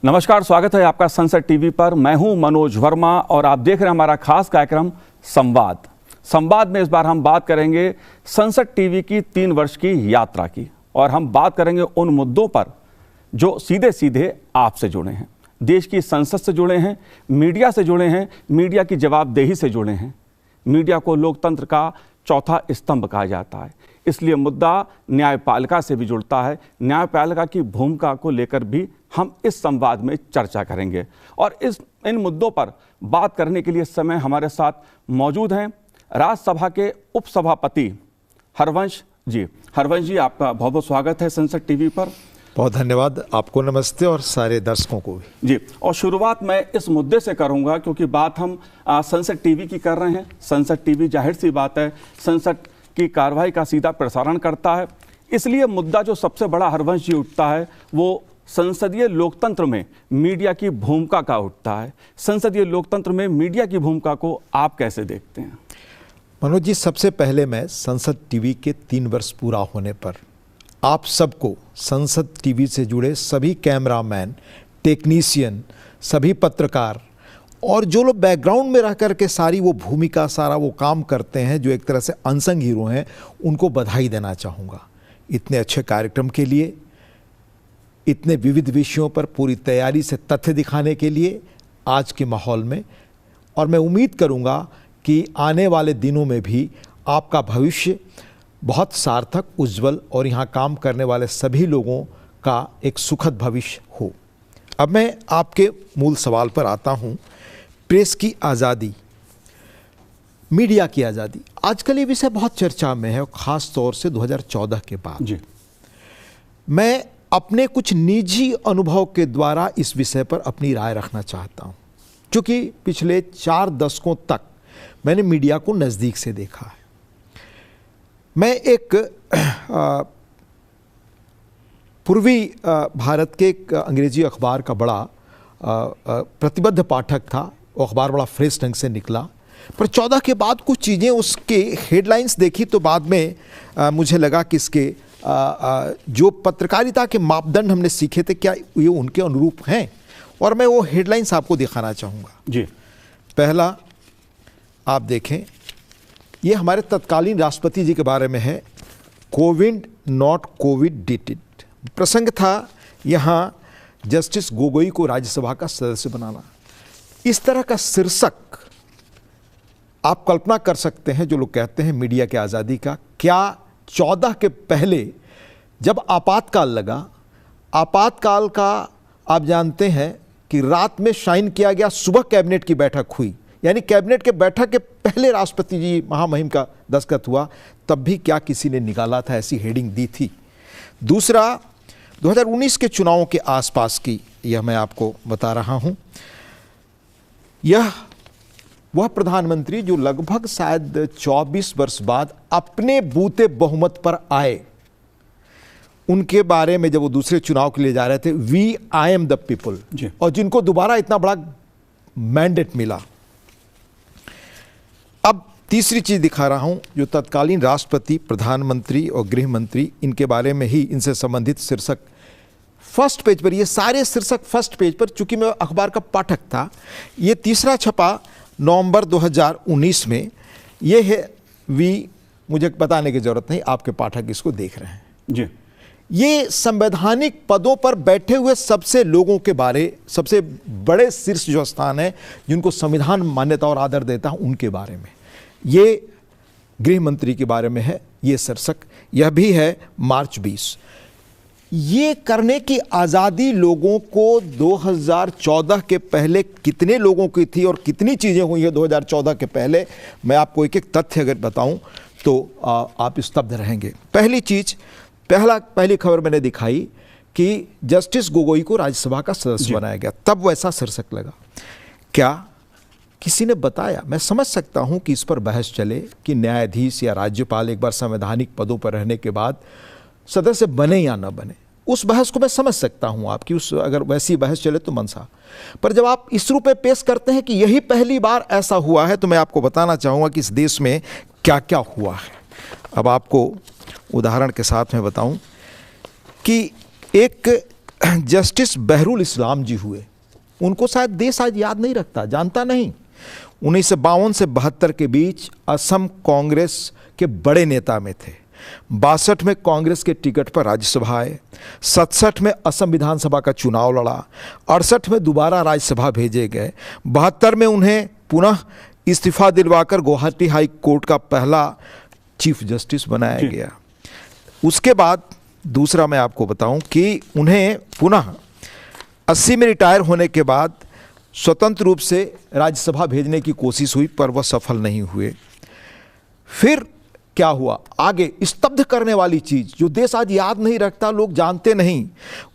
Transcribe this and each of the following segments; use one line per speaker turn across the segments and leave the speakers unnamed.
नमस्कार, स्वागत है आपका संसद टीवी पर। मैं हूं मनोज वर्मा और आप देख रहे हैं हमारा खास कार्यक्रम संवाद। संवाद में इस बार हम बात करेंगे संसद टीवी की 3 वर्ष की यात्रा की, और हम बात करेंगे उन मुद्दों पर जो सीधे सीधे आपसे जुड़े हैं, देश की संसद से जुड़े हैं, मीडिया से जुड़े हैं, मीडिया की जवाबदेही से जुड़े हैं। मीडिया को लोकतंत्र का चौथा स्तंभ कहा जाता है, इसलिए मुद्दा न्यायपालिका से भी जुड़ता है। न्यायपालिका की भूमिका को लेकर भी हम इस संवाद में चर्चा करेंगे, और इन मुद्दों पर बात करने के लिए इस समय हमारे साथ मौजूद हैं राज्यसभा के उपसभापति हरवंश जी। हरवंश जी, आपका बहुत बहुत स्वागत है संसद टीवी पर।
बहुत धन्यवाद, आपको नमस्ते और सारे दर्शकों को भी
जी। और शुरुआत मैं इस मुद्दे से करूंगा क्योंकि बात हम संसद टीवी की कर रहे हैं। संसद टीवी जाहिर सी बात है संसद की कार्रवाई का सीधा प्रसारण करता है, इसलिए मुद्दा जो सबसे बड़ा हरवंश जी उठता है वो संसदीय लोकतंत्र में मीडिया की भूमिका का उठता है। संसदीय लोकतंत्र में मीडिया की भूमिका को आप कैसे देखते हैं?
मनोज जी, सबसे पहले मैं संसद टीवी के 3 वर्ष पूरा होने पर आप सबको, संसद टीवी से जुड़े सभी कैमरामैन, टेक्नीशियन, सभी पत्रकार और जो लोग बैकग्राउंड में रह कर के सारी वो भूमिका, सारा वो काम करते हैं, जो एक तरह से अनसंग हीरो हैं, उनको बधाई देना चाहूँगा इतने अच्छे कार्यक्रम के लिए, इतने विविध विषयों पर पूरी तैयारी से तथ्य दिखाने के लिए आज के माहौल में। और मैं उम्मीद करूँगा कि आने वाले दिनों में भी आपका भविष्य बहुत सार्थक, उज्जवल और यहाँ काम करने वाले सभी लोगों का एक सुखद भविष्य हो। अब मैं आपके मूल सवाल पर आता हूँ। प्रेस की आज़ादी, मीडिया की आज़ादी, आजकल ये विषय बहुत चर्चा में है, और ख़ास तौर से 2014 के बाद
जी।
मैं अपने कुछ निजी अनुभव के द्वारा इस विषय पर अपनी राय रखना चाहता हूँ, क्योंकि पिछले 4 दशकों तक मैंने मीडिया को नज़दीक से देखा है। मैं एक पूर्वी भारत के एक अंग्रेजी अखबार का बड़ा प्रतिबद्ध पाठक था। वो अखबार बड़ा फ्रेश ढंग से निकला, पर 14 के बाद कुछ चीज़ें, उसके हेडलाइंस देखी तो बाद में मुझे लगा कि इसके जो पत्रकारिता के मापदंड हमने सीखे थे, क्या ये उनके अनुरूप हैं? और मैं वो हेडलाइंस आपको दिखाना चाहूँगा जी। पहला आप देखें, ये हमारे तत्कालीन राष्ट्रपति जी के बारे में है। कोविड नॉट कोविड डिटेड प्रसंग था यहाँ जस्टिस गोगोई को राज्यसभा का सदस्य बनाना। इस तरह का शीर्षक आप कल्पना कर सकते हैं, जो लोग कहते हैं मीडिया की आज़ादी का, क्या 14 के पहले जब आपातकाल लगा, आपातकाल का आप जानते हैं कि रात में साइन किया गया, सुबह कैबिनेट की बैठक हुई, यानी कैबिनेट के बैठक के पहले राष्ट्रपति जी महामहिम का दस्तखत हुआ, तब भी क्या किसी ने निकाला था, ऐसी हेडिंग दी थी। दूसरा, 2019 के चुनावों के आसपास की यह मैं आपको बता रहा हूं। यह वह प्रधानमंत्री जो लगभग शायद 24 वर्ष बाद अपने बूते बहुमत पर आए, उनके बारे में जब वो दूसरे चुनाव के लिए जा रहे थे, we I am the people, और जिनको दोबारा इतना बड़ा मैंडेट मिला। अब तीसरी चीज दिखा रहा हूं, जो तत्कालीन राष्ट्रपति, प्रधानमंत्री और गृह मंत्री, इनके बारे में ही, इनसे संबंधित शीर्षक फर्स्ट पेज पर, ये सारे शीर्षक फर्स्ट पेज पर, चूंकि मैं अखबार का पाठक था। ये तीसरा छपा नवंबर 2019 में। ये है वी, मुझे बताने की जरूरत नहीं, आपके पाठक इसको देख रहे हैं जी। ये संवैधानिक पदों पर बैठे हुए सबसे लोगों के बारे, सबसे बड़े शीर्ष जो स्थान है, जिनको संविधान मान्यता और आदर देता है, उनके बारे में। ये गृह मंत्री के बारे में है ये शीर्षक। यह भी है मार्च 20। ये करने की आज़ादी लोगों को 2014 के पहले कितने लोगों की थी और कितनी चीज़ें हुई हैं 2014 के पहले, मैं आपको एक एक तथ्य अगर बताऊं तो आप स्तब्ध रहेंगे। पहली चीज़, पहली खबर मैंने दिखाई कि जस्टिस गोगोई को राज्यसभा का सदस्य बनाया गया, तब वैसा शीर्षक लगा। क्या किसी ने बताया? मैं समझ सकता हूं कि इस पर बहस चले कि न्यायाधीश या राज्यपाल एक बार संवैधानिक पदों पर रहने के बाद सदस्य बने या न बने, उस बहस को मैं समझ सकता हूं आपकी, उस अगर वैसी बहस चले तो मनसा। पर जब आप इस रूप में पेश करते हैं कि यही पहली बार ऐसा हुआ है, तो मैं आपको बताना चाहूँगा कि इस देश में क्या क्या हुआ है। अब आपको उदाहरण के साथ मैं बताऊं कि एक जस्टिस बहरुल इस्लाम जी हुए। उनको शायद देश आज याद नहीं रखता, जानता नहीं। 1952 से 72 के बीच असम कांग्रेस के बड़े नेता में थे। 62 में कांग्रेस के टिकट पर राज्यसभा आए। 67 में असम विधानसभा का चुनाव लड़ा। 68 में दोबारा राज्यसभा भेजे गए। 72 में उन्हें पुनः इस्तीफा दिलवाकर गुवाहाटी हाई कोर्ट का पहला चीफ जस्टिस बनाया गया। उसके बाद दूसरा मैं आपको बताऊं कि उन्हें पुनः 80 में रिटायर होने के बाद स्वतंत्र रूप से राज्यसभा भेजने की कोशिश हुई, पर वह सफल नहीं हुए। फिर क्या हुआ आगे, स्तब्ध करने वाली चीज जो देश आज याद नहीं रखता, लोग जानते नहीं,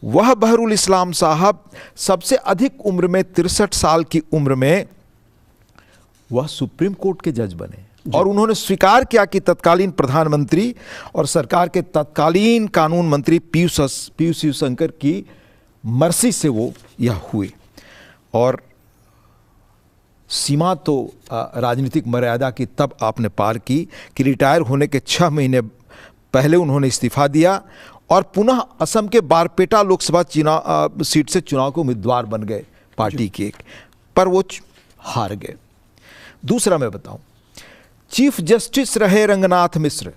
वह बहरुल इस्लाम साहब सबसे अधिक उम्र में 63 साल की उम्र में वह सुप्रीम कोर्ट के जज बने और उन्होंने स्वीकार किया कि तत्कालीन प्रधानमंत्री और सरकार के तत्कालीन कानून मंत्री पीयूष शिवशंकर की मर्जी से वो यह हुए। और सीमा तो राजनीतिक मर्यादा की तब आपने पार की कि रिटायर होने के 6 महीने पहले उन्होंने इस्तीफा दिया और पुनः असम के बारपेटा लोकसभा सीट से चुनाव के उम्मीदवार बन गए पार्टी के, पर वो हार गए। दूसरा मैं बताऊं, चीफ जस्टिस रहे रंगनाथ मिश्र,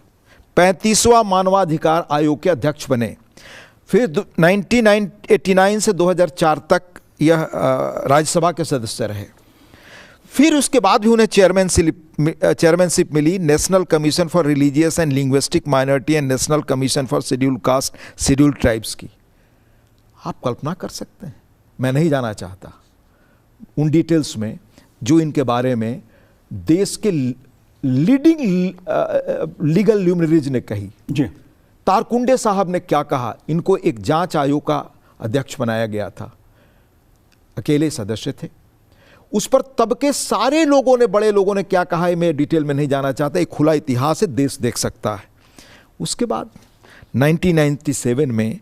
35वां मानवाधिकार आयोग के अध्यक्ष बने। फिर 1989 से 2004 तक यह राज्यसभा के सदस्य रहे। फिर उसके बाद भी उन्हें चेयरमैनशिप मिली national commission for religious and linguistic minority and national commission for scheduled caste scheduled tribes की। आप कल्पना कर सकते हैं, मैं नहीं जाना चाहता उन डिटेल्स में जो इनके बारे में देश के लीडिंग लीगल ल्यूमिनरीज ने कही। जी, तारकुंडे साहब ने क्या कहा, इनको एक जांच आयोग का अध्यक्ष बनाया गया था, अकेले सदस्य थे। उस पर तब के सारे लोगों ने, बड़े लोगों ने क्या कहा है मैं डिटेल में नहीं जाना चाहता, एक खुला इतिहास है, देश देख सकता है। उसके बाद 1997 में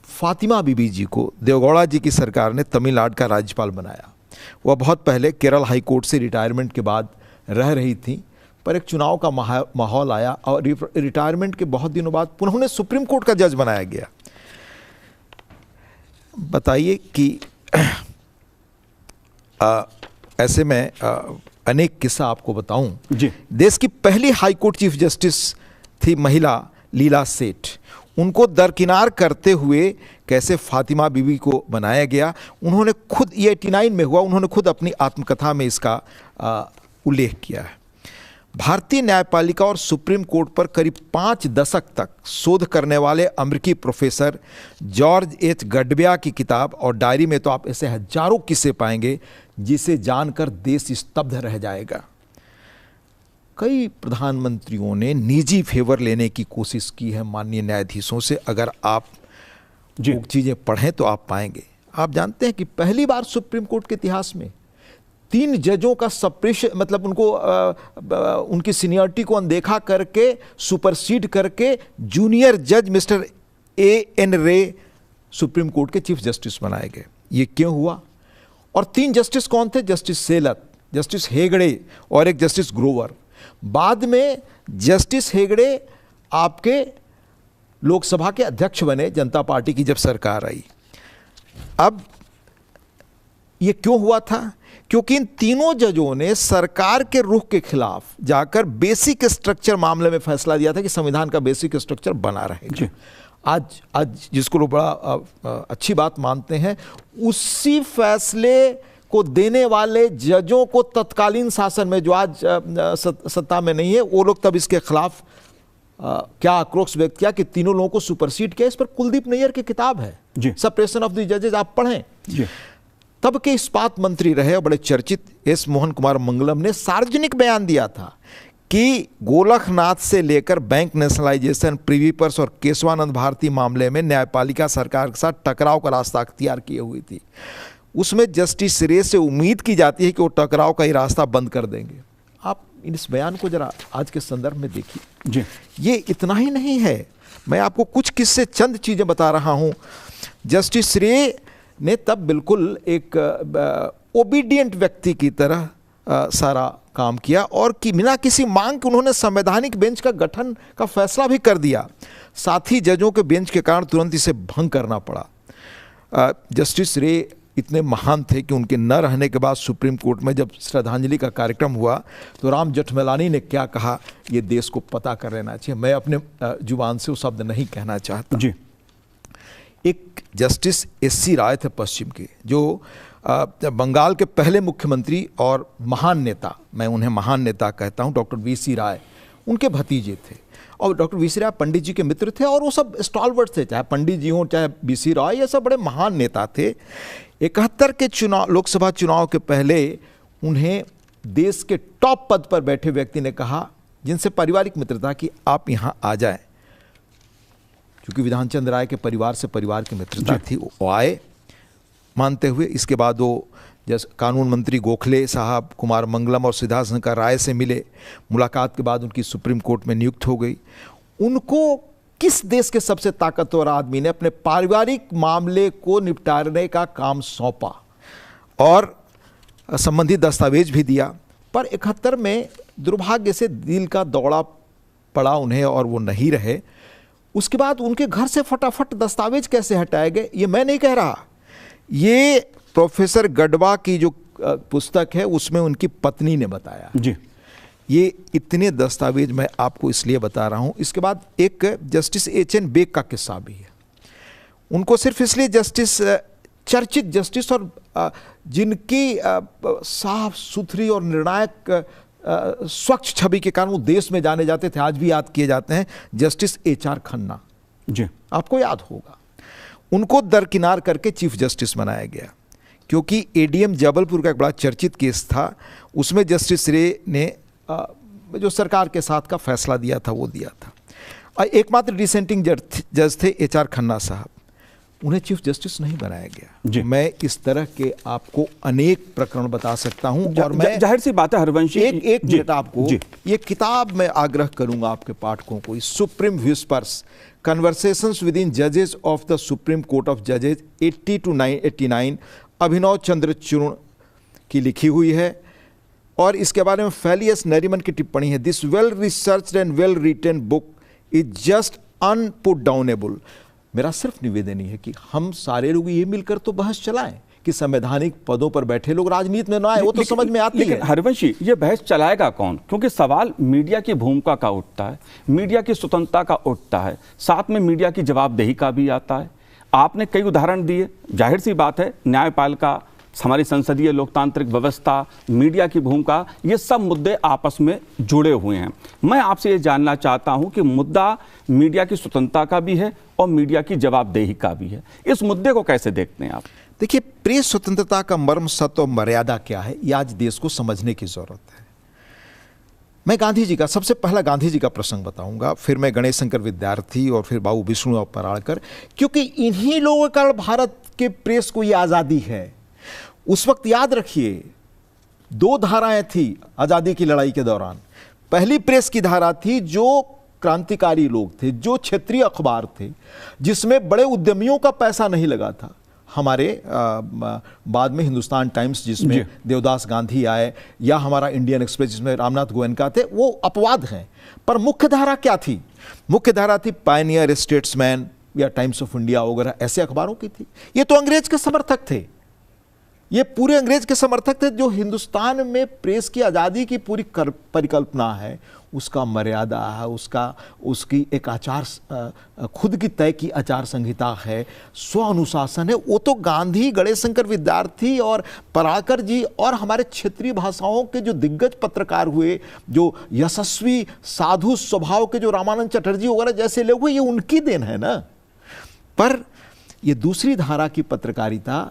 फातिमा बीबी जी को देवगौड़ा जी की सरकार ने तमिलनाडु का राज्यपाल बनाया। वह बहुत पहले केरल हाई कोर्ट से रिटायरमेंट के बाद रह रही थी, पर एक चुनाव का माहौल आया और रिटायरमेंट के बहुत दिनों बाद पुनः उन्हें सुप्रीम कोर्ट का जज बनाया गया। बताइए कि ऐसे में अनेक किस्सा आपको बताऊं जी। देश की पहली हाई कोर्ट चीफ जस्टिस थी महिला लीला सेठ। उनको दरकिनार करते हुए कैसे फातिमा बीबी को बनाया गया, उन्होंने खुद, ये 89 में हुआ, उन्होंने खुद अपनी आत्मकथा में इसका उल्लेख किया है। भारतीय न्यायपालिका और सुप्रीम कोर्ट पर करीब 5 दशक तक शोध करने वाले अमेरिकी प्रोफेसर जॉर्ज एच गडबिया की किताब और डायरी में तो आप ऐसे हजारों किस्से पाएंगे जिसे जानकर देश स्तब्ध रह जाएगा। कई प्रधानमंत्रियों ने निजी फेवर लेने की कोशिश की है माननीय न्यायाधीशों से। अगर आप वो चीज़ें पढ़ें तो आप पाएंगे। आप जानते हैं कि पहली बार सुप्रीम कोर्ट के इतिहास में 3 जजों का सप्रेशन, मतलब उनको उनकी सीनियरिटी को अनदेखा करके, सुपरसीड करके जूनियर जज मिस्टर A.N. रे सुप्रीम कोर्ट के चीफ जस्टिस बनाए गए। ये क्यों हुआ? और 3 जस्टिस कौन थे? जस्टिस सेलत, जस्टिस हेगड़े और एक जस्टिस ग्रोवर। बाद में जस्टिस हेगड़े आपके लोकसभा के अध्यक्ष बने जनता पार्टी की जब सरकार आई। अब ये क्यों हुआ था? क्योंकि इन तीनों जजों ने सरकार के रुख के खिलाफ जाकर बेसिक स्ट्रक्चर मामले में फैसला दिया था कि संविधान का बेसिक स्ट्रक्चर बना रहेगा। आज जिसको लोग बड़ा अच्छी बात मानते हैं, उसी फैसले को देने वाले जजों को तत्कालीन शासन में, जो आज सत्ता में नहीं है, वो लोग तब इसके खिलाफ क्या आक्रोश व्यक्त किया कि तीनों लोगों को सुपरसीड किया। इस पर कुलदीप नैयर की किताब है, सेपरेशन ऑफ द जजेस, आप पढ़ें। तब के इस्पात मंत्री रहे और बड़े चर्चित एस मोहन कुमार मंगलम ने सार्वजनिक बयान दिया था कि गोरखनाथ से लेकर बैंक नेशनलाइजेशन, प्रिवी पर्स और केशवानंद भारती मामले में न्यायपालिका सरकार के साथ टकराव का रास्ता अख्तियार किए हुई थी। उसमें जस्टिस रे से उम्मीद की जाती है कि वो टकराव का ही रास्ता बंद कर देंगे। आप इस बयान को जरा आज के संदर्भ में देखिए जी। ये इतना ही नहीं है, मैं आपको कुछ किस्से, चंद चीज़ें बता रहा हूँ। जस्टिस रे ने तब बिल्कुल एक ओबीडियंट व्यक्ति की तरह सारा काम किया और कि बिना किसी मांग के उन्होंने संवैधानिक बेंच का गठन का फैसला भी कर दिया। साथ ही जजों के बेंच के कारण तुरंत इसे भंग करना पड़ा। जस्टिस रे इतने महान थे कि उनके न रहने के बाद सुप्रीम कोर्ट में जब श्रद्धांजलि का कार्यक्रम हुआ तो राम जेठमलानी ने क्या कहा, ये देश को पता कर लेना चाहिए। मैं अपने जुबान से वो शब्द नहीं कहना चाहता
जी।
एक जस्टिस एस.सी. राय थे पश्चिम के, जो बंगाल के पहले मुख्यमंत्री और महान नेता, मैं उन्हें महान नेता कहता हूं, डॉक्टर वी.सी. राय उनके भतीजे थे। और डॉक्टर वी.सी. राय पंडित जी के मित्र थे और वो सब स्टॉलवर्ड थे, चाहे पंडित जी हों चाहे वी.सी. राय, ये सब बड़े महान नेता थे। 71 के चुनाव, लोकसभा चुनाव के पहले उन्हें देश के टॉप पद पर बैठे व्यक्ति ने कहा, जिनसे पारिवारिक मित्रता, कि आप यहाँ आ जाएं। क्योंकि विधान चंद राय के परिवार से परिवार की मित्रता थी, वो आए मानते हुए। इसके बाद वो जैसे कानून मंत्री गोखले साहब, कुमार मंगलम और सिद्धार्थशंकर राय से मिले। मुलाकात के बाद उनकी सुप्रीम कोर्ट में नियुक्त हो गई। उनको किस देश के सबसे ताकतवर आदमी ने अपने पारिवारिक मामले को निपटाने का काम सौंपा और संबंधित दस्तावेज भी दिया। पर 71 में दुर्भाग्य से दिल का दौरा पड़ा उन्हें और वो नहीं रहे। उसके बाद उनके घर से फटाफट दस्तावेज कैसे हटाए गए, ये मैं नहीं कह रहा, ये प्रोफेसर गडवा की जो पुस्तक है उसमें उनकी पत्नी ने बताया
जी।
ये इतने दस्तावेज मैं आपको इसलिए बता रहा हूं। इसके बाद एक जस्टिस एच.एन. बेग का किस्सा भी है। उनको सिर्फ इसलिए जस्टिस, चर्चित जस्टिस और जिनकी साफ सुथरी और निर्णायक स्वच्छ छवि के कारण वो देश में जाने जाते थे, आज भी याद किए जाते हैं, जस्टिस एच.आर. खन्ना
जी,
आपको याद होगा। उनको दरकिनार करके चीफ जस्टिस बनाया गया क्योंकि एडीएम जबलपुर का एक बड़ा चर्चित केस था। उसमें जस्टिस रे ने जो सरकार के साथ का फैसला दिया था वो दिया था। एकमात्र डिसेंटिंग जज थे एच.आर. खन्ना साहब, उन्हें चीफ जस्टिस नहीं बनाया गया। मैं इस तरह के आपको अनेक प्रकरण बता सकता हूं और मैं
जाहिर सी बात है हरवंशी,
एक मिनट आपको ये किताब मैं आग्रह करूंगा आपके पाठकों को, supreme whispers conversations with in जजेस of the supreme court of जजेस 80 to 89, अभिनव चंद्र चूर्ण की लिखी हुई है और इसके बारे में फैलियस नरीमन की टिप्पणी है। This well researched and well written book is just unputdownable. मेरा सिर्फ निवेदन ही है कि हम सारे लोग ये मिलकर तो बहस चलाएं कि संवैधानिक पदों पर बैठे लोग राजनीति में ना आए, वो तो समझ में आती है।
हरवंशी, ये बहस चलाएगा कौन? क्योंकि सवाल मीडिया की भूमिका का उठता है, मीडिया की स्वतंत्रता का उठता है, साथ में मीडिया की जवाबदेही का भी आता है। आपने कई उदाहरण दिए, जाहिर सी बात है न्यायपालिका, हमारी संसदीय लोकतांत्रिक व्यवस्था, मीडिया की भूमिका, ये सब मुद्दे आपस में जुड़े हुए हैं। मैं आपसे ये जानना चाहता हूं कि मुद्दा मीडिया की स्वतंत्रता का भी है और मीडिया की जवाबदेही का भी है। इस मुद्दे को कैसे देखते हैं आप?
देखिए, प्रेस स्वतंत्रता का मर्म, सत्य और मर्यादा क्या है, ये आज देश को समझने की जरूरत है। मैं गांधी जी का, सबसे पहला गांधी जी का प्रसंग बताऊंगा, फिर मैं गणेश शंकर विद्यार्थी और फिर बाबू विष्णु और पराड़कर, क्योंकि इन्हीं लोगों का भारत के प्रेस को ये आज़ादी है। उस वक्त याद रखिए 2 धाराएं थी आज़ादी की लड़ाई के दौरान। पहली प्रेस की धारा थी जो क्रांतिकारी लोग थे, जो क्षेत्रीय अखबार थे, जिसमें बड़े उद्यमियों का पैसा नहीं लगा था। हमारे बाद में हिंदुस्तान टाइम्स जिसमें देवदास गांधी आए, या हमारा इंडियन एक्सप्रेस जिसमें रामनाथ गोयनका थे, वो अपवाद हैं। पर मुख्य धारा क्या थी? मुख्य धारा थी पायनियर, स्टेट्समैन या टाइम्स ऑफ इंडिया वगैरह, ऐसे अखबारों की थी। ये तो अंग्रेज के समर्थक थे, ये पूरे अंग्रेज के समर्थक थे। जो हिंदुस्तान में प्रेस की आज़ादी की पूरी परिकल्पना है, उसका मर्यादा है, उसकी एक आचार, खुद की तय की आचार संहिता है, स्व अनुशासन है। वो तो गांधी, गणेश शंकर विद्यार्थी और पराड़कर जी और हमारे क्षेत्रीय भाषाओं के जो दिग्गज पत्रकार हुए, जो यशस्वी साधु स्वभाव के जो रामानंद चटर्जी वगैरह जैसे लोग हुए, ये उनकी देन है ना। पर ये दूसरी धारा की पत्रकारिता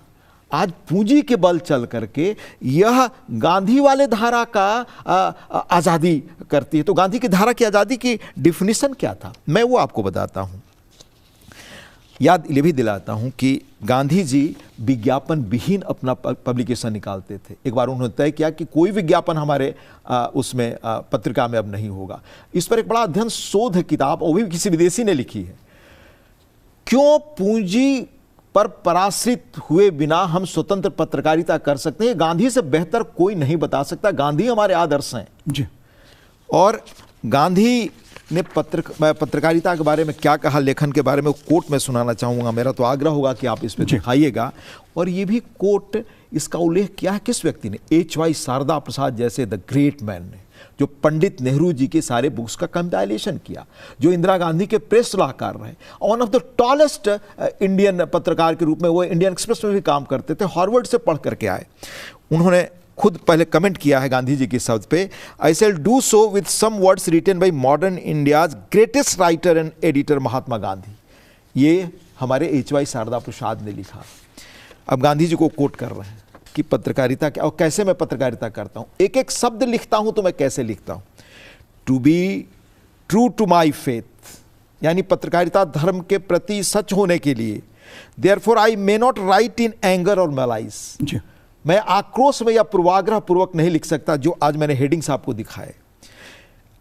आज पूंजी के बल चल करके यह गांधी वाले धारा का आज़ादी करती है। तो गांधी की धारा की आज़ादी की डिफिनीशन क्या था, मैं वो आपको बताता हूं। याद ये भी दिलाता हूं कि गांधी जी विज्ञापन विहीन अपना पब्लिकेशन निकालते थे। एक बार उन्होंने तय किया कि कोई विज्ञापन हमारे उसमें पत्रिका में अब नहीं होगा। इस पर एक बड़ा अध्ययन, शोध किताब, वो भी किसी विदेशी ने लिखी है, क्यों पूंजी पर पराश्रित हुए बिना हम स्वतंत्र पत्रकारिता कर सकते हैं। गांधी से बेहतर कोई नहीं बता सकता। गांधी हमारे आदर्श हैं
जी।
और गांधी ने पत्रकारिता के बारे में क्या कहा, लेखन के बारे में, कोट मैं सुनाना चाहूँगा। मेरा तो आग्रह होगा कि आप इस पर दिखाइएगा। और ये भी कोट, इसका उल्लेख किया है किस व्यक्ति ने? H.Y. शारदा प्रसाद जैसे द ग्रेट मैन ने, जो पंडित नेहरू जी के सारे बुक्स का कंपाइलेशन किया, जो इंदिरा गांधी के प्रेस सलाहकार रहे, one of the tallest Indian पत्रकार के रूप में वो इंडियन एक्सप्रेस में भी काम करते थे, हार्वर्ड से पढ़ करके आए। उन्होंने खुद पहले कमेंट किया है गांधी जी के शब्द पे, I shall do so with some words written by modern India's greatest writer and editor Mahatma Gandhi. ये हमारे H.Y. शारदा प्रसाद ने लिखा। अब गांधी जी को कोट कर रहे हैं कि पत्रकारिता क्या और कैसे मैं पत्रकारिता करता हूं। एक एक शब्द लिखता हूं तो मैं कैसे लिखता हूं। To be true to my faith, यानी पत्रकारिता धर्म के प्रति सच होने के लिए। Therefore I may not write in anger और मैलाइस, मैं आक्रोश में या पूर्वाग्रह पूर्वक नहीं लिख सकता, जो आज मैंने हेडिंग्स आपको दिखाए।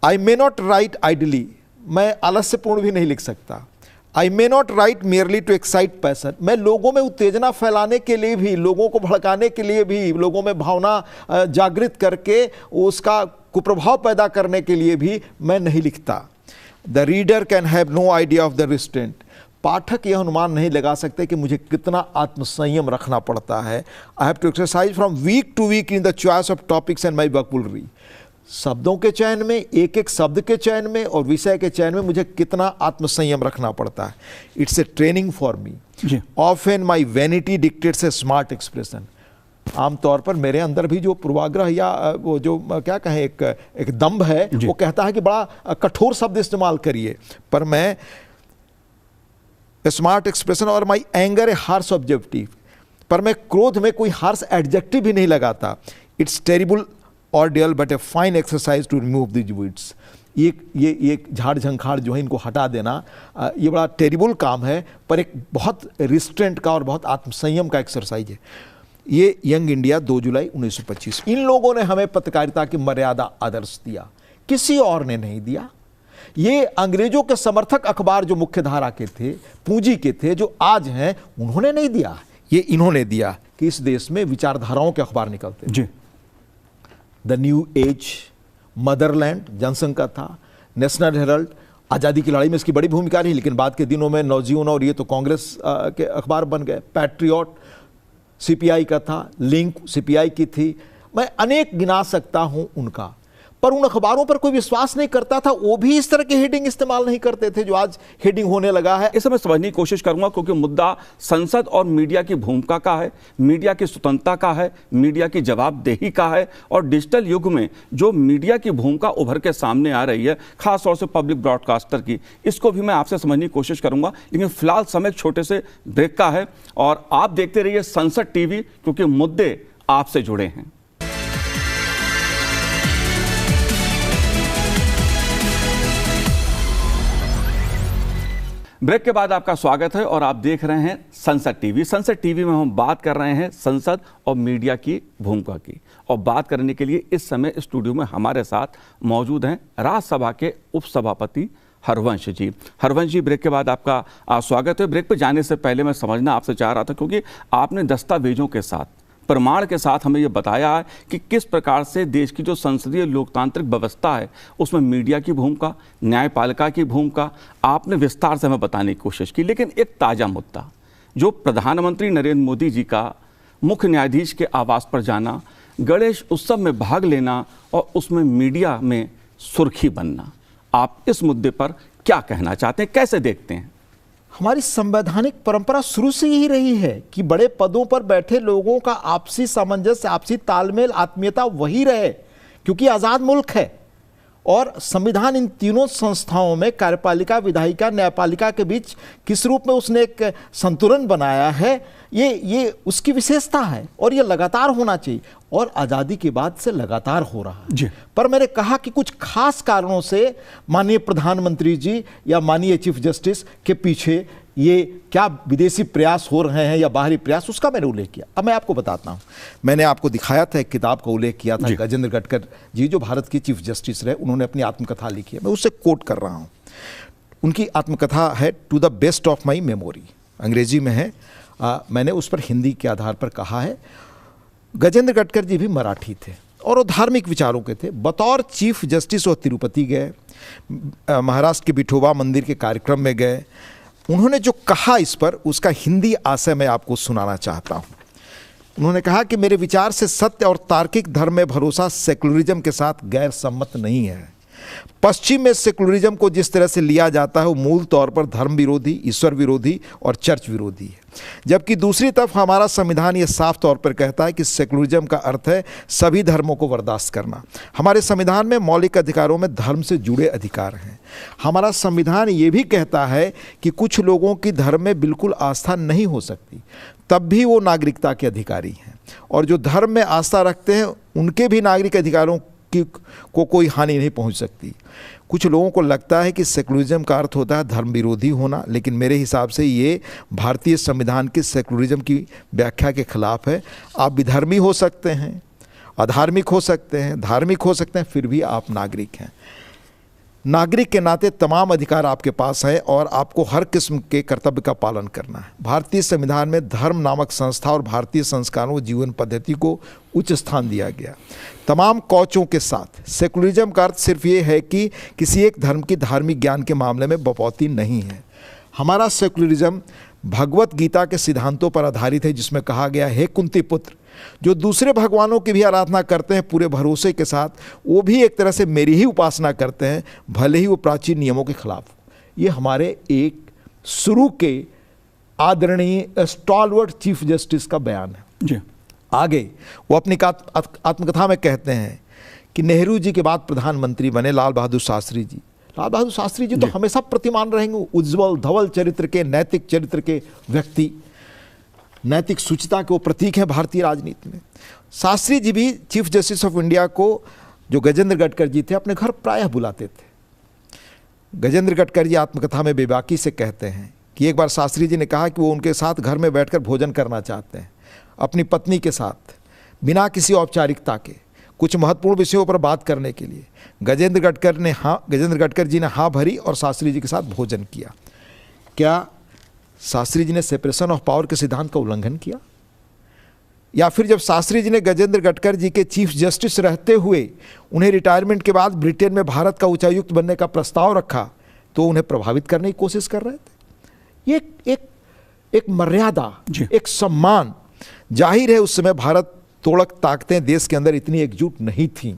I may not write idly, मैं आलस्यपूर्ण भी नहीं लिख सकता। I may not write merely to excite passion, मैं लोगों में उत्तेजना फैलाने के लिए भी, लोगों को भड़काने के लिए भी, लोगों में भावना जागृत करके उसका कुप्रभाव पैदा करने के लिए भी मैं नहीं लिखता। The reader can have no idea of the restraint, पाठक यह अनुमान नहीं लगा सकते कि मुझे कितना आत्मसंयम रखना पड़ता है। I have to exercise from week to week in the choice of topics and my vocabulary, शब्दों के चयन में, एक एक शब्द के चयन में और विषय के चयन में मुझे कितना आत्मसंयम रखना पड़ता है। It's a training for me. Often my vanity dictates A smart expression, आमतौर पर मेरे अंदर भी जो पूर्वाग्रह या वो जो क्या कहें एक दम्भ है, वो कहता है कि बड़ा कठोर शब्द इस्तेमाल करिए, पर मैं स्मार्ट एक्सप्रेशन और माई एंगर ए हार्श ऑब्जेक्टिव, पर मैं क्रोध में कोई हार्श एडजेक्टिव भी नहीं लगाता। It's terrible ordeal but a fine exercise to remove this weeds, ये झाड़ झंखाड़ जो है इनको हटा देना, ये बड़ा टेरिबल काम है, पर एक बहुत रिस्ट्रेंट का और बहुत आत्मसंयम का एक्सरसाइज है। ये यंग इंडिया 2 जुलाई 1925, इन लोगों ने हमें पत्रकारिता की मर्यादा आदर्श दिया, किसी और ने नहीं दिया। ये अंग्रेजों के समर्थक अखबार जो मुख्य धारा के थे, पूंजी के थे, जो आज हैं, उन्होंने नहीं दिया, ये इन्होंने दिया कि इस देश में विचारधाराओं के अखबार निकलते जी। The new age, motherland Jana Sangh का था, नेशनल हेराल्ड, आज़ादी की लड़ाई में इसकी बड़ी भूमिका रही, लेकिन बाद के दिनों में नवजीवन और ये तो कांग्रेस के अखबार बन गए। पैट्रियट CPI का था, लिंक CPI की थी, मैं अनेक गिना सकता हूं उनका, पर उन अखबारों पर कोई विश्वास नहीं करता था। वो भी इस तरह के हेडिंग इस्तेमाल नहीं करते थे जो आज हेडिंग होने लगा है।
इसे मैं समझने की कोशिश करूंगा, क्योंकि मुद्दा संसद और मीडिया की भूमिका का है, मीडिया की स्वतंत्रता का है, मीडिया की जवाबदेही का है, और डिजिटल युग में जो मीडिया की भूमिका उभर के सामने आ रही है, खासतौर से पब्लिक ब्रॉडकास्टर की, इसको भी मैं आपसे समझने की कोशिश करूंगा। लेकिन फिलहाल समय छोटे से ब्रेक का है और आप देखते रहिए संसद TV, क्योंकि मुद्दे आपसे जुड़े हैं। ब्रेक के बाद आपका स्वागत है और आप देख रहे हैं संसद TV। संसद TV में हम बात कर रहे हैं संसद और मीडिया की भूमिका की, और बात करने के लिए इस समय स्टूडियो में हमारे साथ मौजूद हैं राज्यसभा के उपसभापति हरवंश जी। हरवंश जी, ब्रेक के बाद आपका स्वागत है। ब्रेक पर जाने से पहले मैं समझना आपसे चाह रहा था, क्योंकि आपने दस्तावेजों के साथ, प्रमाण के साथ हमें यह बताया है कि किस प्रकार से देश की जो संसदीय लोकतांत्रिक व्यवस्था है उसमें मीडिया की भूमिका, न्यायपालिका की भूमिका आपने विस्तार से हमें बताने की कोशिश की। लेकिन एक ताज़ा मुद्दा, जो प्रधानमंत्री नरेंद्र मोदी जी का मुख्य न्यायाधीश के आवास पर जाना, गणेश उत्सव में भाग लेना और उसमें मीडिया में सुर्खी बनना, आप इस मुद्दे पर क्या कहना चाहते हैं, कैसे देखते हैं?
हमारी संवैधानिक परंपरा शुरू से यही रही है कि बड़े पदों पर बैठे लोगों का आपसी सामंजस्य, आपसी तालमेल, आत्मीयता वही रहे, क्योंकि आज़ाद मुल्क है। और संविधान इन तीनों संस्थाओं में, कार्यपालिका, विधायिका, न्यायपालिका के बीच किस रूप में उसने एक संतुलन बनाया है, ये उसकी विशेषता है और ये लगातार होना चाहिए, और आज़ादी के बाद से लगातार हो रहा है। पर मैंने कहा कि कुछ खास कारणों से माननीय प्रधानमंत्री जी या माननीय चीफ जस्टिस के पीछे ये क्या विदेशी प्रयास हो रहे हैं या बाहरी प्रयास, उसका मैंने उल्लेख किया। अब मैं आपको बताता हूँ, मैंने आपको दिखाया था, एक किताब का उल्लेख किया था, गजेंद्र गटकर जी जो भारत के चीफ जस्टिस रहे, उन्होंने अपनी आत्मकथा लिखी है, मैं उससे कोट कर रहा हूँ। उनकी आत्मकथा है to the best of my memory, अंग्रेजी में है, मैंने उस पर हिंदी के आधार पर कहा है। गजेंद्र गडकरी जी भी मराठी थे और वो धार्मिक विचारों के थे। बतौर चीफ जस्टिस वो तिरुपति गए, महाराष्ट्र के विठोबा मंदिर के कार्यक्रम में गए। उन्होंने जो कहा इस पर, उसका हिंदी आशय मैं आपको सुनाना चाहता हूँ। उन्होंने कहा कि मेरे विचार से सत्य और तार्किक धर्म में भरोसा सेकुलरिज्म के साथ गैर सम्मत नहीं है। पश्चिम में सेकुलरिज्म को जिस तरह से लिया जाता है वो मूल तौर पर धर्म विरोधी, ईश्वर विरोधी और चर्च विरोधी है, जबकि दूसरी तरफ हमारा संविधान ये साफ तौर पर कहता है कि सेकुलरिज्म का अर्थ है सभी धर्मों को बर्दाश्त करना। हमारे संविधान में मौलिक अधिकारों में धर्म से जुड़े अधिकार हैं। हमारा संविधान ये भी कहता है कि कुछ लोगों की धर्म में बिल्कुल आस्था नहीं हो सकती, तब भी वो नागरिकता के अधिकारी हैं, और जो धर्म में आस्था रखते हैं उनके भी नागरिक अधिकारों को कोई हानि नहीं पहुंच सकती। कुछ लोगों को लगता है कि सेकुलरिज्म का अर्थ होता है धर्म विरोधी होना, लेकिन मेरे हिसाब से ये भारतीय संविधान की सेकुलरिज्म की व्याख्या के खिलाफ है। आप विधर्मी हो सकते हैं, अधार्मिक हो सकते हैं, धार्मिक हो सकते हैं, फिर भी आप नागरिक हैं। नागरिक के नाते तमाम अधिकार आपके पास हैं और आपको हर किस्म के कर्तव्य का पालन करना है। भारतीय संविधान में धर्म नामक संस्था और भारतीय संस्कारों और जीवन पद्धति को उच्च स्थान दिया गया। तमाम कौचों के साथ सेकुलरिज्म का अर्थ सिर्फ ये है कि किसी एक धर्म की धार्मिक ज्ञान के मामले में बपौती नहीं है। हमारा सेकुलरिज्म भगवत गीता के सिद्धांतों पर आधारित है, जिसमें कहा गया है, कुंती पुत्र, जो दूसरे भगवानों की भी आराधना करते हैं पूरे भरोसे के साथ, वो भी एक तरह से मेरी ही उपासना करते हैं, भले ही वो प्राचीन नियमों के खिलाफ हो। ये हमारे एक शुरू के आदरणीय स्टॉलवर्ट चीफ जस्टिस का बयान है
जी।
आगे वो अपनी आत्मकथा में कहते हैं कि नेहरू जी के बाद प्रधानमंत्री बने लाल बहादुर शास्त्री जी। लाल बहादुर शास्त्री जी तो हमेशा प्रतिमान रहेंगे, उज्जवल धवल चरित्र के, नैतिक चरित्र के व्यक्ति, नैतिक शुचिता के वो प्रतीक हैं भारतीय राजनीति में। शास्त्री जी भी चीफ जस्टिस ऑफ इंडिया को, जो गजेंद्र गडकरी जी थे, अपने घर प्रायः बुलाते थे। गजेंद्र गडकरी जी आत्मकथा में बेबाकी से कहते हैं कि एक बार शास्त्री जी ने कहा कि वो उनके साथ घर में बैठकर भोजन करना चाहते हैं, अपनी पत्नी के साथ, बिना किसी औपचारिकता के, कुछ महत्वपूर्ण विषयों पर बात करने के लिए। गजेंद्र गडकरी जी ने हाँ भरी और शास्त्री जी के साथ भोजन किया। क्या शास्त्री जी ने सेपरेशन ऑफ पावर के सिद्धांत का उल्लंघन किया? या फिर जब शास्त्री जी ने गजेंद्र गडकरी जी के चीफ जस्टिस रहते हुए उन्हें रिटायरमेंट के बाद ब्रिटेन में भारत का उच्चायुक्त बनने का प्रस्ताव रखा, तो उन्हें प्रभावित करने की कोशिश कर रहे थे? ये एक मर्यादा, एक सम्मान। जाहिर है उस समय भारत तोड़क ताकतें देश के अंदर इतनी एकजुट नहीं थी।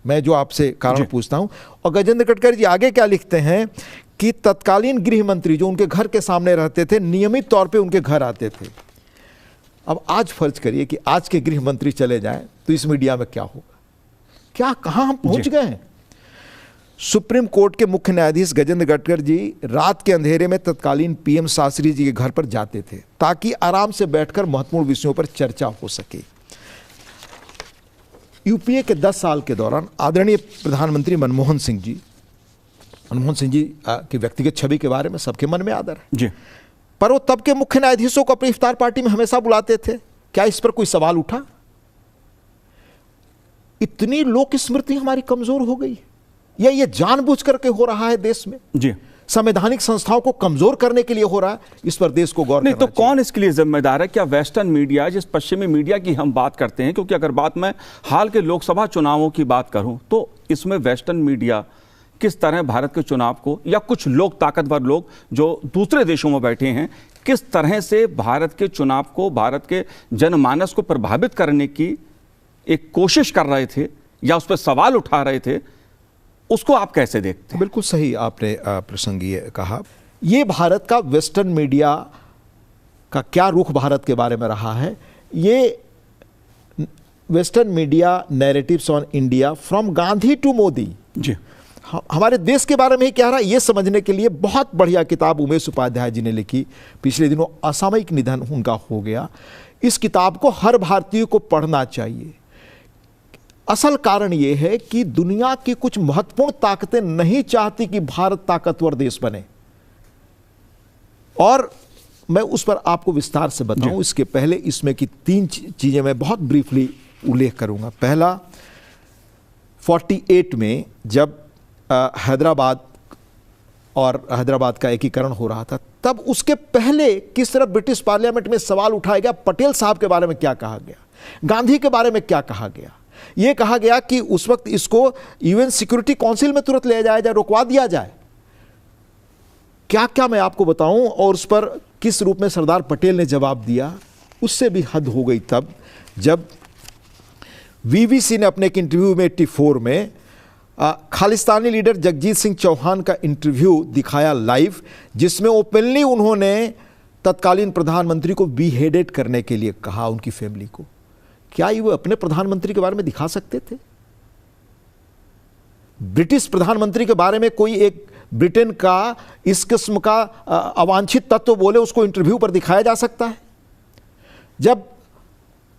मैं जो आपसे कारण पूछता हूं। और गजेंद्र गडकरी जी आगे क्या लिखते हैं कि तत्कालीन गृह मंत्री जो उनके घर के सामने रहते थे, नियमित तौर पे उनके घर आते थे। अब आज फर्ज करिए कि आज के गृह मंत्री चले जाएं तो इस मीडिया में क्या होगा? क्या, कहां हम पहुंच गए हैं? सुप्रीम कोर्ट के मुख्य न्यायाधीश गजेंद्र गडकरी जी रात के अंधेरे में तत्कालीन पीएम शास्त्री जी के घर पर जाते थे ताकि आराम से बैठकर महत्वपूर्ण विषयों पर चर्चा हो सके। यूपीए के 10 साल के दौरान आदरणीय प्रधानमंत्री मनमोहन सिंह जी की व्यक्तिगत छवि के बारे में सबके मन में आदर है जी, पर वो तब के मुख्य न्यायाधीशों को अपनी इफ्तार पार्टी में हमेशा बुलाते थे। क्या इस पर कोई सवाल उठा? इतनी लोक स्मृति हमारी कमजोर हो गई, या ये जानबूझ करके हो रहा है देश में जी? संवैधानिक संस्थाओं को कमजोर करने के लिए हो रहा है? इस पर देश को गौर नहीं तो
कौन इसके लिए जिम्मेदार है? क्या वेस्टर्न मीडिया, जिस पश्चिमी मीडिया की हम बात करते हैं, क्योंकि अगर बात मैं हाल के लोकसभा चुनावों की बात करूं तो इसमें वेस्टर्न मीडिया किस तरह भारत के चुनाव को, या कुछ लोग, ताकतवर लोग जो दूसरे देशों में बैठे हैं, किस तरह से भारत के चुनाव को, भारत के जनमानस को प्रभावित करने की एक कोशिश कर रहे थे या उस पर सवाल उठा रहे थे, उसको आप कैसे देखते हैं?
बिल्कुल सही आपने प्रसंग ये कहा। ये भारत का वेस्टर्न मीडिया का क्या रुख भारत के बारे में रहा है, ये western media narratives on India from Gandhi to Modi ji, हमारे देश के बारे में ही क्या रहा, ये समझने के लिए बहुत बढ़िया किताब उमेश उपाध्याय जी ने लिखी। पिछले दिनों असामयिक निधन उनका हो गया। इस किताब को हर भारतीय को पढ़ना चाहिए। असल कारण यह है कि दुनिया की कुछ महत्वपूर्ण ताकतें नहीं चाहती कि भारत ताकतवर देश बने, और मैं उस पर आपको विस्तार से बताऊं। इसके पहले इसमें की 3 चीजें मैं बहुत ब्रीफली उल्लेख करूंगा। पहला, 48 में जब हैदराबाद और हैदराबाद का एकीकरण हो रहा था, तब उसके पहले किस तरह ब्रिटिश पार्लियामेंट में सवाल उठाया गया, पटेल साहब के बारे में क्या कहा गया, गांधी के बारे में क्या कहा गया। यह कहा गया कि उस वक्त इसको यूएन सिक्योरिटी काउंसिल में तुरंत ले जाया जाए, रुकवा दिया जाए। क्या क्या मैं आपको बताऊं, और उस पर किस रूप में सरदार पटेल ने जवाब दिया, उससे भी हद हो गई तब जब वीवीसी ने अपने एक इंटरव्यू में 84 में खालिस्तानी लीडर जगजीत सिंह चौहान का इंटरव्यू दिखाया लाइव, जिसमें ओपनली उन्होंने तत्कालीन प्रधानमंत्री को बीहेडेड करने के लिए कहा, उनकी फैमिली को। क्या ये वो अपने प्रधानमंत्री के बारे में दिखा सकते थे? ब्रिटिश प्रधानमंत्री के बारे में कोई एक ब्रिटेन का इस किस्म का अवांछित तत्व बोले, उसको इंटरव्यू पर दिखाया जा सकता है? जब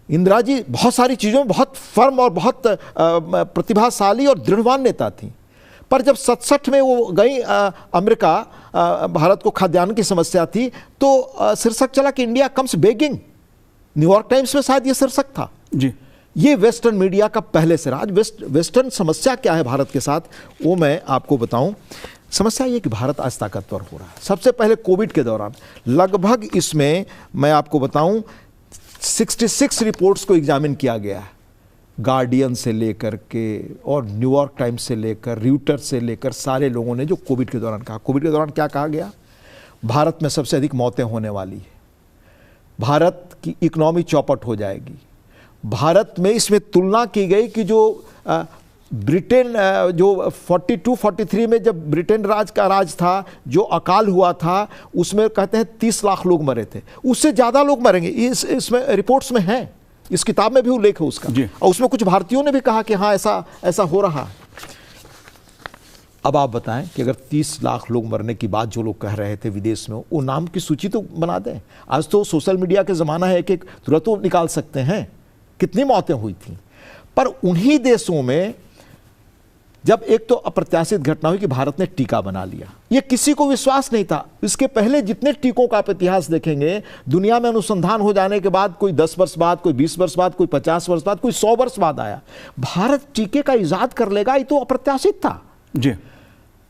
इंदिरा जी बहुत सारी चीज़ों में बहुत फर्म और बहुत प्रतिभाशाली और दृढ़वान नेता थी, पर जब 67 में वो गई अमेरिका, भारत को खाद्यान्न की समस्या थी, तो शीर्षक चला कि India comes begging. New York times में शायद ये शीर्षक था
जी।
ये वेस्टर्न मीडिया का पहले से आज वेस्टर्न समस्या क्या है भारत के साथ, वो मैं आपको बताऊं। समस्या ये कि भारत आज ताकतवर हो रहा है। सबसे पहले कोविड के दौरान लगभग इसमें मैं आपको बताऊं 66 रिपोर्ट्स को एग्जामिन किया गया है, गार्डियन से लेकर के और न्यूयॉर्क टाइम्स से लेकर र्यूटर से लेकर सारे लोगों ने जो कोविड के दौरान कहा। कोविड के दौरान क्या कहा गया? भारत में सबसे अधिक मौतें होने वाली है, भारत की इकोनॉमी चौपट हो जाएगी। भारत में इसमें तुलना की गई कि जो ब्रिटेन जो 42-43 में जब ब्रिटेन राज था, जो अकाल हुआ था, उसमें कहते हैं 30 लाख लोग मरे थे, उससे ज़्यादा लोग मरेंगे। इसमें रिपोर्ट्स में है, इस किताब में भी उल्लेख है उसका, और उसमें कुछ भारतीयों ने भी कहा कि हाँ ऐसा हो रहा है। अब आप बताएं कि अगर 30 लाख लोग मरने की बात जो लोग कह रहे थे विदेश में, वो नाम की सूची तो बना दें। आज तो सोशल मीडिया के ज़माना है, एक तुरंत तो निकाल सकते हैं कितनी मौतें हुई थी। पर उन्हीं देशों में जब एक तो अप्रत्याशित घटना हुई कि भारत ने टीका बना लिया, ये किसी को विश्वास नहीं था। इसके पहले जितने टीकों का आप इतिहास देखेंगे, दुनिया में अनुसंधान हो जाने के बाद कोई 10 वर्ष बाद, कोई 20 वर्ष बाद, कोई 50 वर्ष बाद, कोई 100 वर्ष बाद आया। भारत टीके का इजाद कर लेगा, ये तो अप्रत्याशित था
जी।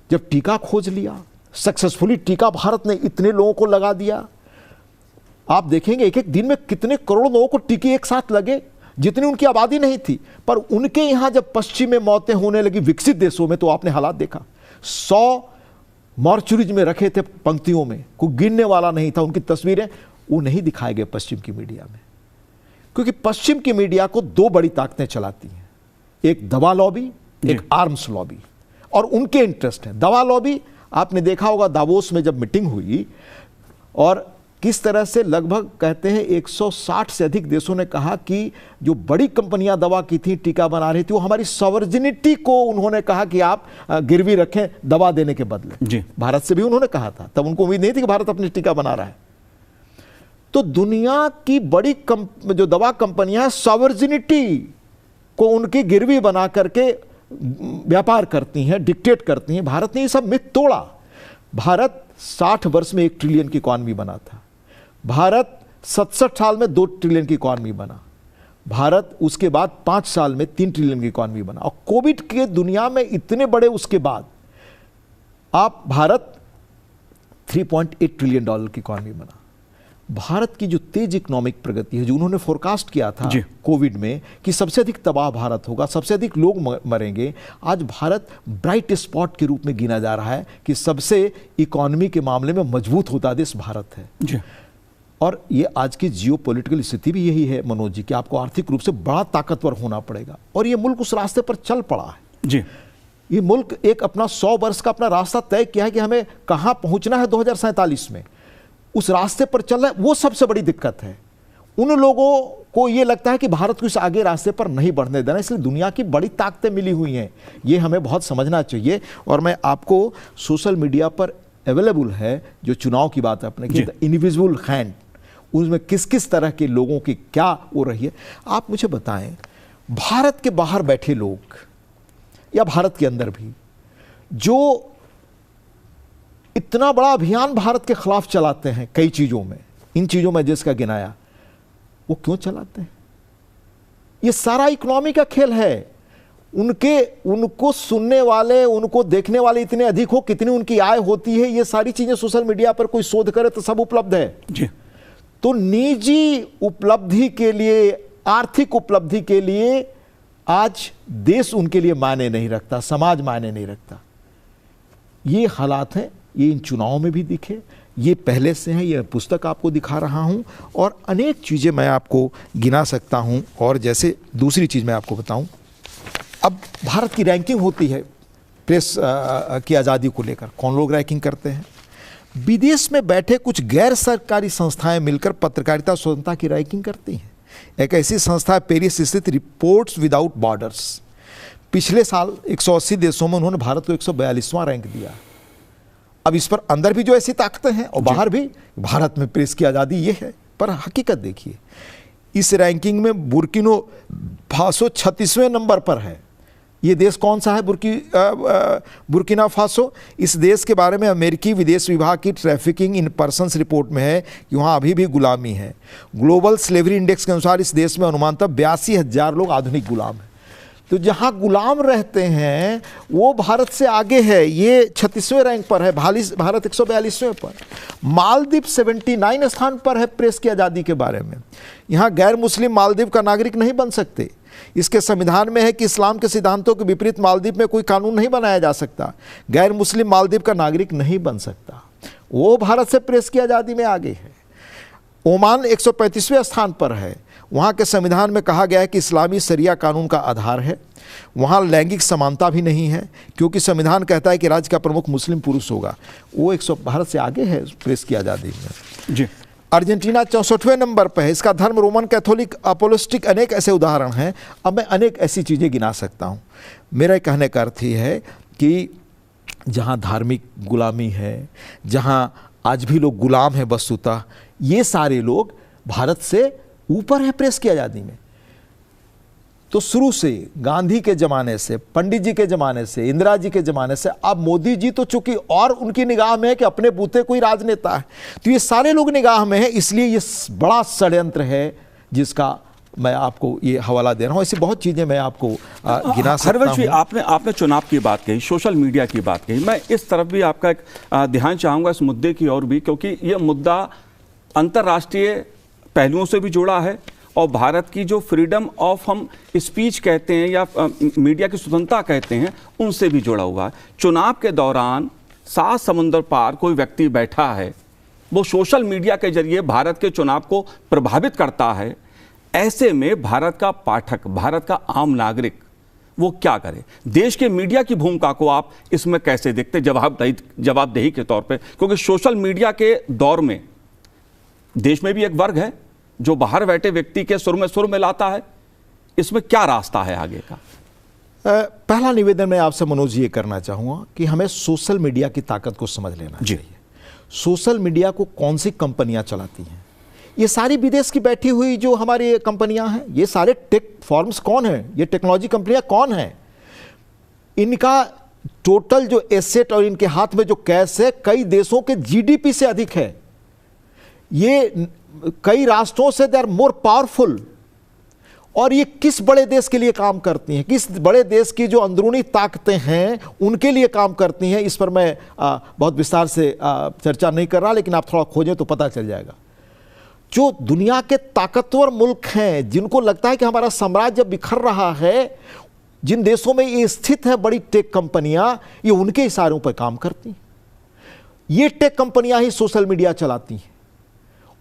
जब टीका खोज लिया सक्सेसफुली, टीका भारत ने इतने लोगों को लगा दिया। आप देखेंगे एक एक दिन में कितने करोड़ लोगों को टीके एक साथ लगे, जितनी उनकी आबादी नहीं थी। पर उनके यहां जब पश्चिम में मौतें होने लगी विकसित देशों में, तो आपने हालात देखा। 100 मॉर्चुरीज में रखे थे पंक्तियों में, कोई गिनने वाला नहीं था। उनकी तस्वीरें वो नहीं दिखाए गए पश्चिम की मीडिया में, क्योंकि पश्चिम की मीडिया को दो बड़ी ताकतें चलाती हैं, एक दवा लॉबी, एक आर्म्स लॉबी, और उनके इंटरेस्ट है। दवा लॉबी आपने देखा होगा दावोस में जब मीटिंग हुई, और किस तरह से लगभग कहते हैं 160 से अधिक देशों ने कहा कि जो बड़ी कंपनियां दवा की थी, टीका बना रही थी, वो हमारी सॉवरेनिटी को उन्होंने कहा कि आप गिरवी रखें दवा देने के बदले जी। भारत से भी उन्होंने कहा था, तब उनको उम्मीद नहीं थी कि भारत अपनी टीका बना रहा है। तो दुनिया की बड़ी जो दवा कंपनियां सॉवरेनिटी को उनकी गिरवी बना करके व्यापार करती हैं, डिक्टेट करती हैं। भारत ने ये सब मिथ तोड़ा। भारत 60 वर्ष में 1 ट्रिलियन की इकॉनमी बना था। भारत 67 साल में 2 ट्रिलियन की इकॉनमी बना। भारत उसके बाद 5 साल में 3 ट्रिलियन की इकॉनमी बना। और कोविड के दुनिया में इतने बड़े उसके बाद आप भारत 3.8 ट्रिलियन डॉलर की इकॉनमी बना। भारत की जो तेज इकोनॉमिक प्रगति है, जो उन्होंने फोरकास्ट किया था कोविड में कि सबसे अधिक तबाह भारत होगा, सबसे अधिक लोग मरेंगे, आज भारत ब्राइट स्पॉट के रूप में गिना जा रहा है कि सबसे इकोनॉमी के मामले में मजबूत होता देश भारत है जी। और ये आज की जियोपॉलिटिकल स्थिति भी यही है मनोज जी, कि आपको आर्थिक रूप से बड़ा ताकतवर होना पड़ेगा, और ये मुल्क उस रास्ते पर चल पड़ा है जी। ये मुल्क एक अपना 100 वर्ष का अपना रास्ता तय किया है कि हमें कहाँ पहुँचना है 2047 में, उस रास्ते पर चल रहा है। वो सबसे बड़ी दिक्कत है। उन लोगों को ये लगता है कि भारत को इस आगे रास्ते पर नहीं बढ़ने देना, इसलिए दुनिया की बड़ी ताकतें मिली हुई हैं, ये हमें बहुत समझना चाहिए। और मैं आपको सोशल मीडिया पर अवेलेबल है, जो चुनाव की बात आपने की, इनविजिबल हैंड, उसमें किस किस तरह के लोगों की क्या हो रही है। आप मुझे बताएं, भारत के बाहर बैठे लोग या भारत के अंदर भी जो इतना बड़ा अभियान भारत के खिलाफ चलाते हैं कई चीजों में, इन चीजों में जिसका गिनाया, वो क्यों चलाते हैं? ये सारा इकोनॉमी का खेल है। उनको सुनने वाले, उनको देखने वाले इतने अधिक हो, कितनी उनकी आय होती है, ये सारी चीजें सोशल मीडिया पर कोई शोध करे तो सब उपलब्ध है
जी।
तो निजी उपलब्धि के लिए, आर्थिक उपलब्धि के लिए आज देश उनके लिए मायने नहीं रखता, समाज मायने नहीं रखता। ये हालात हैं, ये इन चुनावों में भी दिखे, ये पहले से हैं, ये पुस्तक आपको दिखा रहा हूं और अनेक चीज़ें मैं आपको गिना सकता हूं। और जैसे दूसरी चीज़ मैं आपको बताऊं, अब भारत की रैंकिंग होती है प्रेस की आज़ादी को लेकर। कौन लोग रैंकिंग करते हैं? विदेश में बैठे कुछ गैर सरकारी संस्थाएं मिलकर पत्रकारिता स्वतंत्रता की रैंकिंग करती हैं। एक ऐसी संस्था है पेरिस स्थित रिपोर्ट्स विदाउट बॉर्डर्स। पिछले साल 180 देशों में उन्होंने भारत को 142वां रैंक दिया। अब इस पर अंदर भी जो ऐसी ताकतें हैं और बाहर भी, भारत में प्रेस की आज़ादी ये है, पर हकीकत देखिए, इस रैंकिंग में बुर्किना फासो 36वें नंबर पर है। ये देश कौन सा है? Burkina Faso. इस देश के बारे में अमेरिकी विदेश विभाग की ट्रैफिकिंग इन पर्सन्स रिपोर्ट में है कि वहाँ अभी भी गुलामी है। ग्लोबल स्लेवरी इंडेक्स के अनुसार इस देश में अनुमानतः 82,000 लोग आधुनिक गुलाम हैं। तो जहाँ गुलाम रहते हैं वो भारत से आगे है, ये 36वें रैंक पर है, भारत 142वें पर। मालदीव 79 स्थान पर है प्रेस की आज़ादी के बारे में। यहाँ गैर मुस्लिम मालदीव का नागरिक नहीं बन सकते। इसके संविधान में है कि इस्लाम के सिद्धांतों के विपरीत मालदीव में कोई कानून नहीं बनाया जा सकता। गैर मुस्लिम मालदीव का नागरिक नहीं बन सकता। वो भारत से प्रेस की आज़ादी में आगे है। ओमान 135वें स्थान पर है। वहाँ के संविधान में कहा गया है कि इस्लामी शरिया कानून का आधार है। वहाँ लैंगिक समानता भी नहीं है क्योंकि संविधान कहता है कि राज्य का प्रमुख मुस्लिम पुरुष होगा। वो भारत से आगे है प्रेस की आज़ादी में
जी।
अर्जेंटीना 64वें नंबर पर है। इसका धर्म रोमन कैथोलिक अपोलोस्टिक, अनेक ऐसे उदाहरण हैं। अब मैं अनेक ऐसी चीज़ें गिना सकता हूँ। मेरा कहने का अर्थ ये है कि जहाँ धार्मिक गुलामी है, जहाँ आज भी लोग गुलाम हैं वस्तुतः, ये सारे लोग भारत से ऊपर है प्रेस की आज़ादी में। तो शुरू से गांधी के ज़माने से, पंडित जी के ज़माने से, इंदिरा जी के ज़माने से, अब मोदी जी तो चूंकि और उनकी निगाह में है कि अपने बूते कोई राजनेता है, तो ये सारे लोग निगाह में है। इसलिए ये बड़ा षड्यंत्र है जिसका मैं आपको ये हवाला दे रहा हूँ। ऐसी बहुत चीज़ें मैं आपको गिना सकता हूँ।
आपने चुनाव की बात कही, सोशल मीडिया की बात कही। मैं इस तरफ भी आपका एक ध्यान चाहूँगा इस मुद्दे की ओर भी, क्योंकि ये मुद्दा अंतर्राष्ट्रीय पहलुओं से भी जुड़ा है और भारत की जो फ्रीडम ऑफ हम स्पीच कहते हैं या मीडिया की स्वतंत्रता कहते हैं, उनसे भी जुड़ा हुआ है। चुनाव के दौरान 7 समुंदर पार कोई व्यक्ति बैठा है, वो सोशल मीडिया के जरिए भारत के चुनाव को प्रभावित करता है। ऐसे में भारत का पाठक, भारत का आम नागरिक वो क्या करे? देश के मीडिया की भूमिका को आप इसमें कैसे देखते, जवाबदेही के तौर पे? क्योंकि सोशल मीडिया के दौर में देश में भी एक वर्ग है जो बाहर बैठे व्यक्ति के सुर में लाता है। इसमें क्या रास्ता है आगे का?
पहला निवेदन मैं आपसे मनोज ये करना चाहूँगा कि हमें सोशल मीडिया की ताकत को समझ लेना चाहिए। सोशल मीडिया को कौन सी कंपनियां चलाती हैं? ये सारी विदेश की बैठी हुई जो हमारी कंपनियां हैं, ये सारे टेक फॉर्म्स कौन हैं? ये टेक्नोलॉजी कंपनियां कौन हैं? इनका टोटल जो एसेट और इनके हाथ में जो कैश है कई देशों के जीडीपी से अधिक है। ये कई राष्ट्रों से दे आर मोर पावरफुल। और ये किस बड़े देश के लिए काम करती हैं, किस बड़े देश की जो अंदरूनी ताकतें हैं उनके लिए काम करती हैं, इस पर मैं बहुत विस्तार से चर्चा नहीं कर रहा, लेकिन आप थोड़ा खोजें तो पता चल जाएगा। जो दुनिया के ताकतवर मुल्क हैं, जिनको लगता है कि हमारा साम्राज्य बिखर रहा है, जिन देशों में ये स्थित है बड़ी टेक कंपनियां, ये उनके इशारों पर काम करती हैं। ये टेक कंपनियां ही सोशल मीडिया चलाती हैं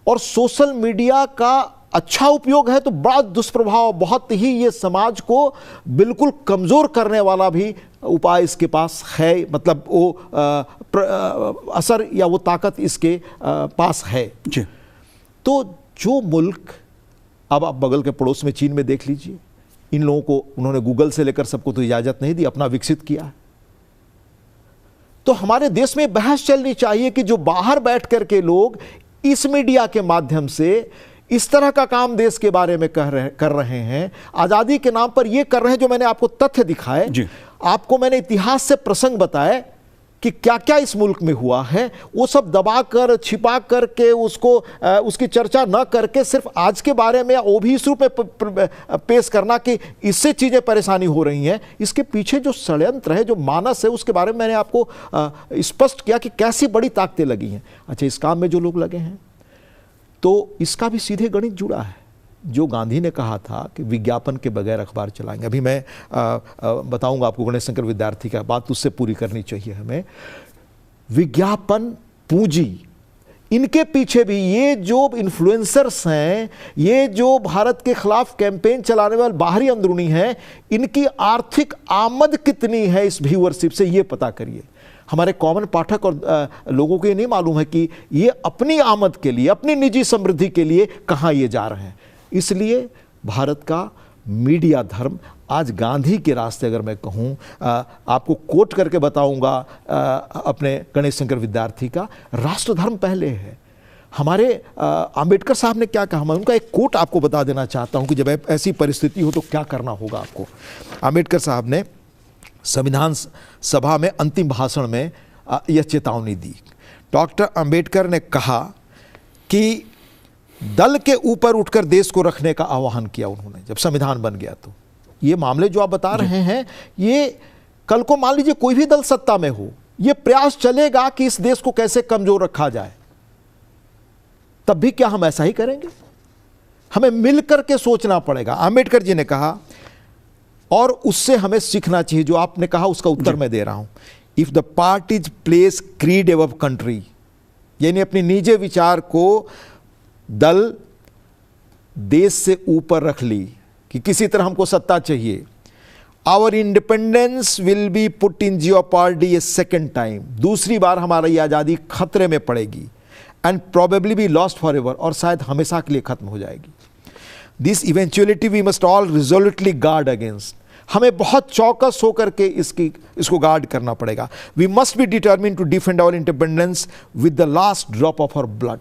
और सोशल मीडिया का अच्छा उपयोग है तो बड़ा दुष्प्रभाव, बहुत ही ये समाज को बिल्कुल कमज़ोर करने वाला भी उपाय इसके पास है। मतलब वो असर या वो ताकत इसके पास है
जी।
तो जो मुल्क, अब आप बगल के पड़ोस में चीन में देख लीजिए, इन लोगों को उन्होंने गूगल से लेकर सबको तो इजाज़त नहीं दी, अपना विकसित किया है। तो हमारे देश में बहस चलनी चाहिए कि जो बाहर बैठ कर के लोग इस मीडिया के माध्यम से इस तरह का काम देश के बारे में कर रहे हैं, आज़ादी के नाम पर ये कर रहे हैं, जो मैंने आपको तथ्य दिखाए, आपको मैंने इतिहास से प्रसंग बताए कि क्या क्या इस मुल्क में हुआ है, वो सब दबा कर छिपा करके उसको उसकी चर्चा न करके सिर्फ आज के बारे में वो भी इस रूप में पेश करना कि इससे चीज़ें परेशानी हो रही हैं। इसके पीछे जो षड्यंत्र है, जो मानस है, उसके बारे में मैंने आपको स्पष्ट किया कि कैसी बड़ी ताकतें लगी हैं। अच्छा, इस काम में जो लोग लगे हैं तो इसका भी सीधे गणित जुड़ा है। जो गांधी ने कहा था कि विज्ञापन के बगैर अखबार चलाएंगे, अभी मैं बताऊंगा आपको, गणेश शंकर विद्यार्थी का बात उससे पूरी करनी चाहिए हमें। विज्ञापन, पूंजी, इनके पीछे भी ये जो इन्फ्लुएंसर्स हैं, ये जो भारत के खिलाफ कैंपेन चलाने वाले बाहरी अंदरूनी हैं, इनकी आर्थिक आमद कितनी है इस व्यूअरशिप से, ये पता करिए। हमारे कॉमन पाठक और लोगों को ये नहीं मालूम है कि ये अपनी आमद के लिए, अपनी निजी समृद्धि के लिए कहाँ ये जा रहे हैं। इसलिए भारत का मीडिया धर्म आज गांधी के रास्ते, अगर मैं कहूँ, आपको कोट करके बताऊंगा अपने गणेश शंकर विद्यार्थी का, राष्ट्र धर्म पहले है। हमारे अंबेडकर साहब ने क्या कहा, मैं उनका एक कोट आपको बता देना चाहता हूँ कि जब ऐसी परिस्थिति हो तो क्या करना होगा आपको। अंबेडकर साहब ने संविधान सभा में अंतिम भाषण में यह चेतावनी दी। डॉक्टर अंबेडकर ने कहा कि दल के ऊपर उठकर देश को रखने का आह्वान किया उन्होंने जब संविधान बन गया। तो ये मामले जो आप बता रहे हैं, ये कल को मान लीजिए कोई भी दल सत्ता में हो, ये प्रयास चलेगा कि इस देश को कैसे कमजोर रखा जाए, तब भी क्या हम ऐसा ही करेंगे? हमें मिलकर के सोचना पड़ेगा। अंबेडकर जी ने कहा, और उससे हमें सीखना चाहिए। जो आपने कहा उसका उत्तर मैं दे रहा हूं। If the parties place creed above country, यानी अपनी निजी विचार को दल देश से ऊपर रख ली कि किसी तरह हमको सत्ता चाहिए, our independence will be put in jeopardy a second time, दूसरी बार हमारी आज़ादी खतरे में पड़ेगी, and probably be lost forever, और शायद हमेशा के लिए खत्म हो जाएगी। This eventuality we must all resolutely guard against, हमें बहुत चौकस होकर के इसको गार्ड करना पड़ेगा। We must be determine to defend our independence with the last drop of our blood.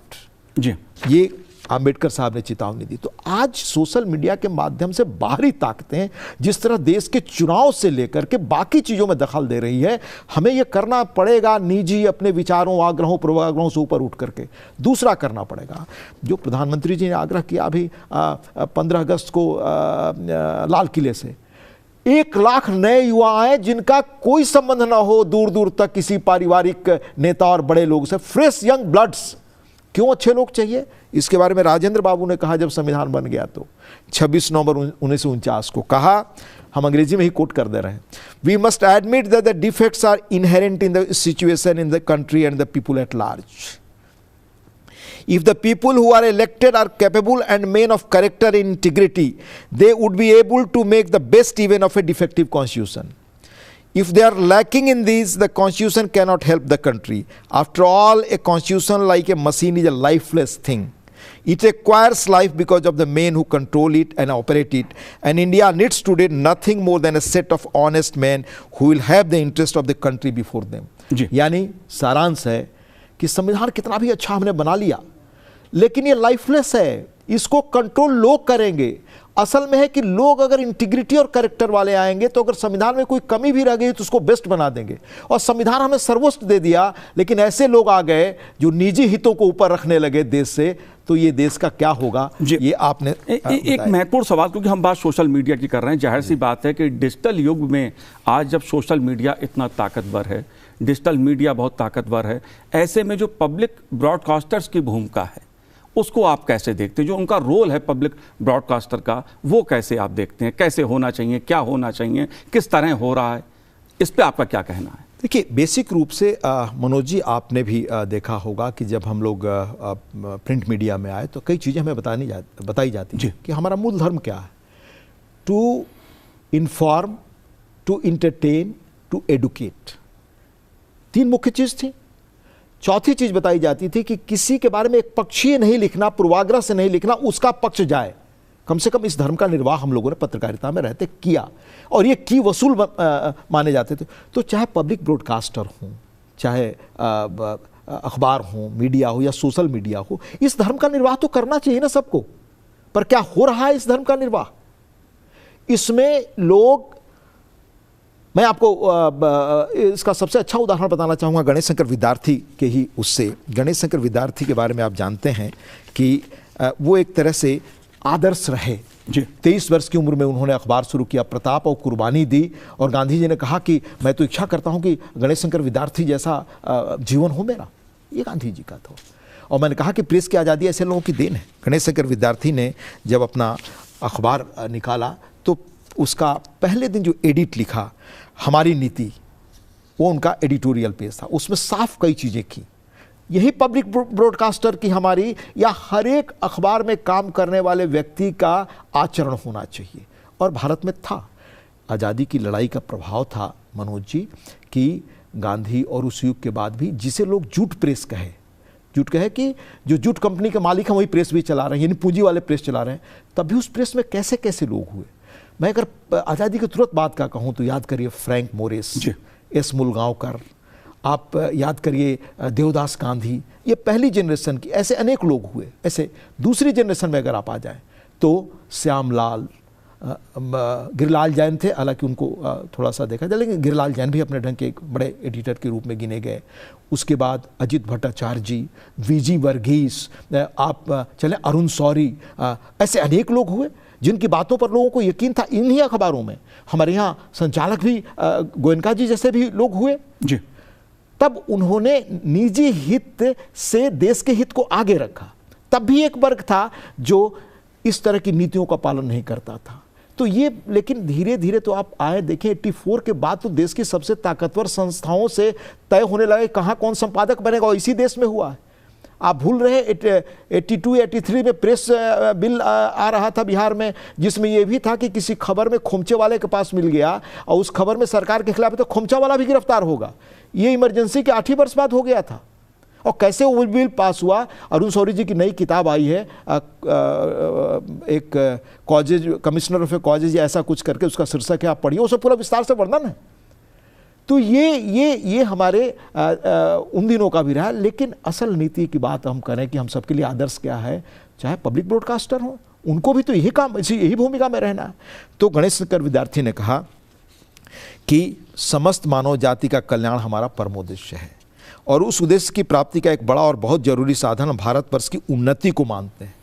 जी,
ये अंबेडकर साहब ने चेतावनी दी। तो आज सोशल मीडिया के माध्यम से बाहरी ताकतें जिस तरह देश के चुनाव से लेकर के बाकी चीज़ों में दखल दे रही है, हमें यह करना पड़ेगा निजी अपने विचारों, आग्रहों, पूर्वाग्रहों से ऊपर उठ करके। दूसरा करना पड़ेगा जो प्रधानमंत्री जी ने आग्रह किया अभी 15 अगस्त को लाल किले से, 1 लाख नए युवा आए जिनका कोई संबंध ना हो दूर दूर तक किसी पारिवारिक नेता और बड़े लोग से, फ्रेश यंग ब्लड्स। क्यों अच्छे लोग चाहिए? इसके बारे में राजेंद्र बाबू ने कहा जब संविधान बन गया तो 26 नवंबर 1949 को कहा, हम अंग्रेजी में ही कोट कर दे रहे हैं, we must admit that the defects are inherent in the situation in the country and the people at large. If the people who are elected are capable and men of character and integrity, they would be able to make the best even of a defective constitution. If they are lacking in these, the constitution cannot help the country. After all, a constitution like a machine is a lifeless thing. It requires life because of the men who control it and operate it. And India needs today nothing more than a set of honest men who will have the interest of the country before them. यानी सारांश है कि संविधान कितना भी अच्छा हमने बना लिया, लेकिन ये लाइफलेस है, इसको कंट्रोल लोग करेंगे। असल में है कि लोग अगर इंटीग्रिटी और कैरेक्टर वाले आएंगे तो अगर संविधान में कोई कमी भी रह गई तो उसको बेस्ट बना देंगे। और संविधान हमें सर्वोच्च दे दिया, लेकिन ऐसे लोग आ गए जो निजी हितों को ऊपर रखने लगे देश से, तो ये देश का क्या होगा? ये आपने
एक महत्वपूर्ण सवाल, क्योंकि हम बात सोशल मीडिया की कर रहे हैं, जाहिर सी बात है कि डिजिटल युग में आज जब सोशल मीडिया इतना ताकतवर है, डिजिटल मीडिया बहुत ताकतवर है, ऐसे में जो पब्लिक ब्रॉडकास्टर्स की भूमिका है उसको आप कैसे देखते हैं? जो उनका रोल है पब्लिक ब्रॉडकास्टर का, वो कैसे आप देखते हैं? कैसे होना चाहिए, क्या होना चाहिए, किस तरह हो रहा है, इस पे आपका क्या कहना है?
देखिए, बेसिक रूप से मनोज जी, आपने भी देखा होगा कि जब हम लोग प्रिंट मीडिया में आए तो कई चीज़ें हमें बताई जाती हैं कि हमारा मूल धर्म क्या है। To inform, to entertain, to educate, 3 मुख्य चीज़ थी। चौथी चीज बताई जाती थी कि किसी के बारे में एक पक्षीय नहीं लिखना, पूर्वाग्रह से नहीं लिखना, उसका पक्ष जाए। कम से कम इस धर्म का निर्वाह हम लोगों ने पत्रकारिता में रहते किया, और ये की वसूल माने जाते थे। तो चाहे पब्लिक ब्रॉडकास्टर हों, चाहे अखबार हो, मीडिया हो या सोशल मीडिया हो, इस धर्म का निर्वाह तो करना चाहिए ना सबको। पर क्या हो रहा है इस धर्म का निर्वाह? इसमें लोग मैं आपको इसका सबसे अच्छा उदाहरण बताना चाहूँगा गणेश शंकर विद्यार्थी के ही उससे। गणेश शंकर विद्यार्थी के बारे में आप जानते हैं कि वो एक तरह से आदर्श रहे जी। 23 वर्ष की उम्र में उन्होंने अखबार शुरू किया, प्रताप और कुर्बानी दी, और गांधी जी ने कहा कि मैं तो इच्छा करता हूं कि गणेश शंकर विद्यार्थी जैसा जीवन हो मेरा। ये गांधी जी का था। और मैंने कहा कि प्रेस की आज़ादी ऐसे लोगों की देन है। गणेश शंकर विद्यार्थी ने जब अपना अखबार निकाला तो उसका पहले दिन जो एडिट लिखा, हमारी नीति, वो उनका एडिटोरियल पेज था। उसमें साफ कई चीज़ें की। यही पब्लिक ब्रॉडकास्टर की हमारी या हर एक अखबार में काम करने वाले व्यक्ति का आचरण होना चाहिए। और भारत में था, आज़ादी की लड़ाई का प्रभाव था मनोज जी, कि गांधी और उस युग के बाद भी जिसे लोग जूट प्रेस कहे, जूट कहे कि जो जूट कंपनी के मालिक हैं वही प्रेस भी चला रहे हैं, यानी पूंजी वाले प्रेस चला रहे हैं, तब भी उस प्रेस में कैसे कैसे लोग हुए। मैं अगर आज़ादी के तुरंत बाद का कहूँ तो याद करिए फ्रैंक मोरिस, एस मुलगांवकर, आप याद करिए देवदास गांधी, ये पहली जनरेशन की, ऐसे अनेक लोग हुए। ऐसे दूसरी जनरेशन में अगर आप आ जाएं तो श्यामलाल, गिरिलाल जैन थे, हालांकि उनको थोड़ा सा देखा जाए, लेकिन गिरिलाल जैन भी अपने ढंग के एक बड़े एडिटर के रूप में गिने गए। उसके बाद अजित भट्टाचार्य जी, वीजी वर्गीस, आप चले अरुण शौरी, ऐसे अनेक लोग हुए जिनकी बातों पर लोगों को यकीन था। इन्हीं अखबारों में हमारे यहाँ संचालक भी गोयनका जी जैसे भी लोग हुए जी। तब उन्होंने निजी हित से देश के हित को आगे रखा। तब भी एक वर्ग था जो इस तरह की नीतियों का पालन नहीं करता था। तो ये, लेकिन धीरे धीरे तो आप आए देखें 84 के बाद तो देश की सबसे ताकतवर संस्थाओं से तय होने लगे कहाँ कौन संपादक बनेगा, और इसी देश में हुआ है। आप भूल रहे 82-83 में प्रेस बिल आ रहा था बिहार में, जिसमें यह भी था कि किसी खबर में खोमचे वाले के पास मिल गया और उस खबर में सरकार के खिलाफ है तो खोमचा वाला भी गिरफ्तार होगा। ये इमरजेंसी के 8 ही वर्ष बाद हो गया था। और कैसे वो बिल पास हुआ। अरुण शौरी जी की नई किताब आई है, एक causes, commissioner of A causes या ऐसा कुछ करके उसका शीर्षक है, आप पढ़िए, उसमें पूरा विस्तार से वर्णन है। तो ये हमारे उन दिनों का भी रहा। लेकिन असल नीति की बात हम करें कि हम सबके लिए आदर्श क्या है, चाहे पब्लिक ब्रॉडकास्टर हो, उनको भी तो यही काम, यही भूमिका में रहना है। तो गणेश शंकर विद्यार्थी ने कहा कि समस्त मानव जाति का कल्याण हमारा परम उद्देश्य है, और उस उद्देश्य की प्राप्ति का एक बड़ा और बहुत जरूरी साधन हम भारतवर्ष की उन्नति को मानते हैं।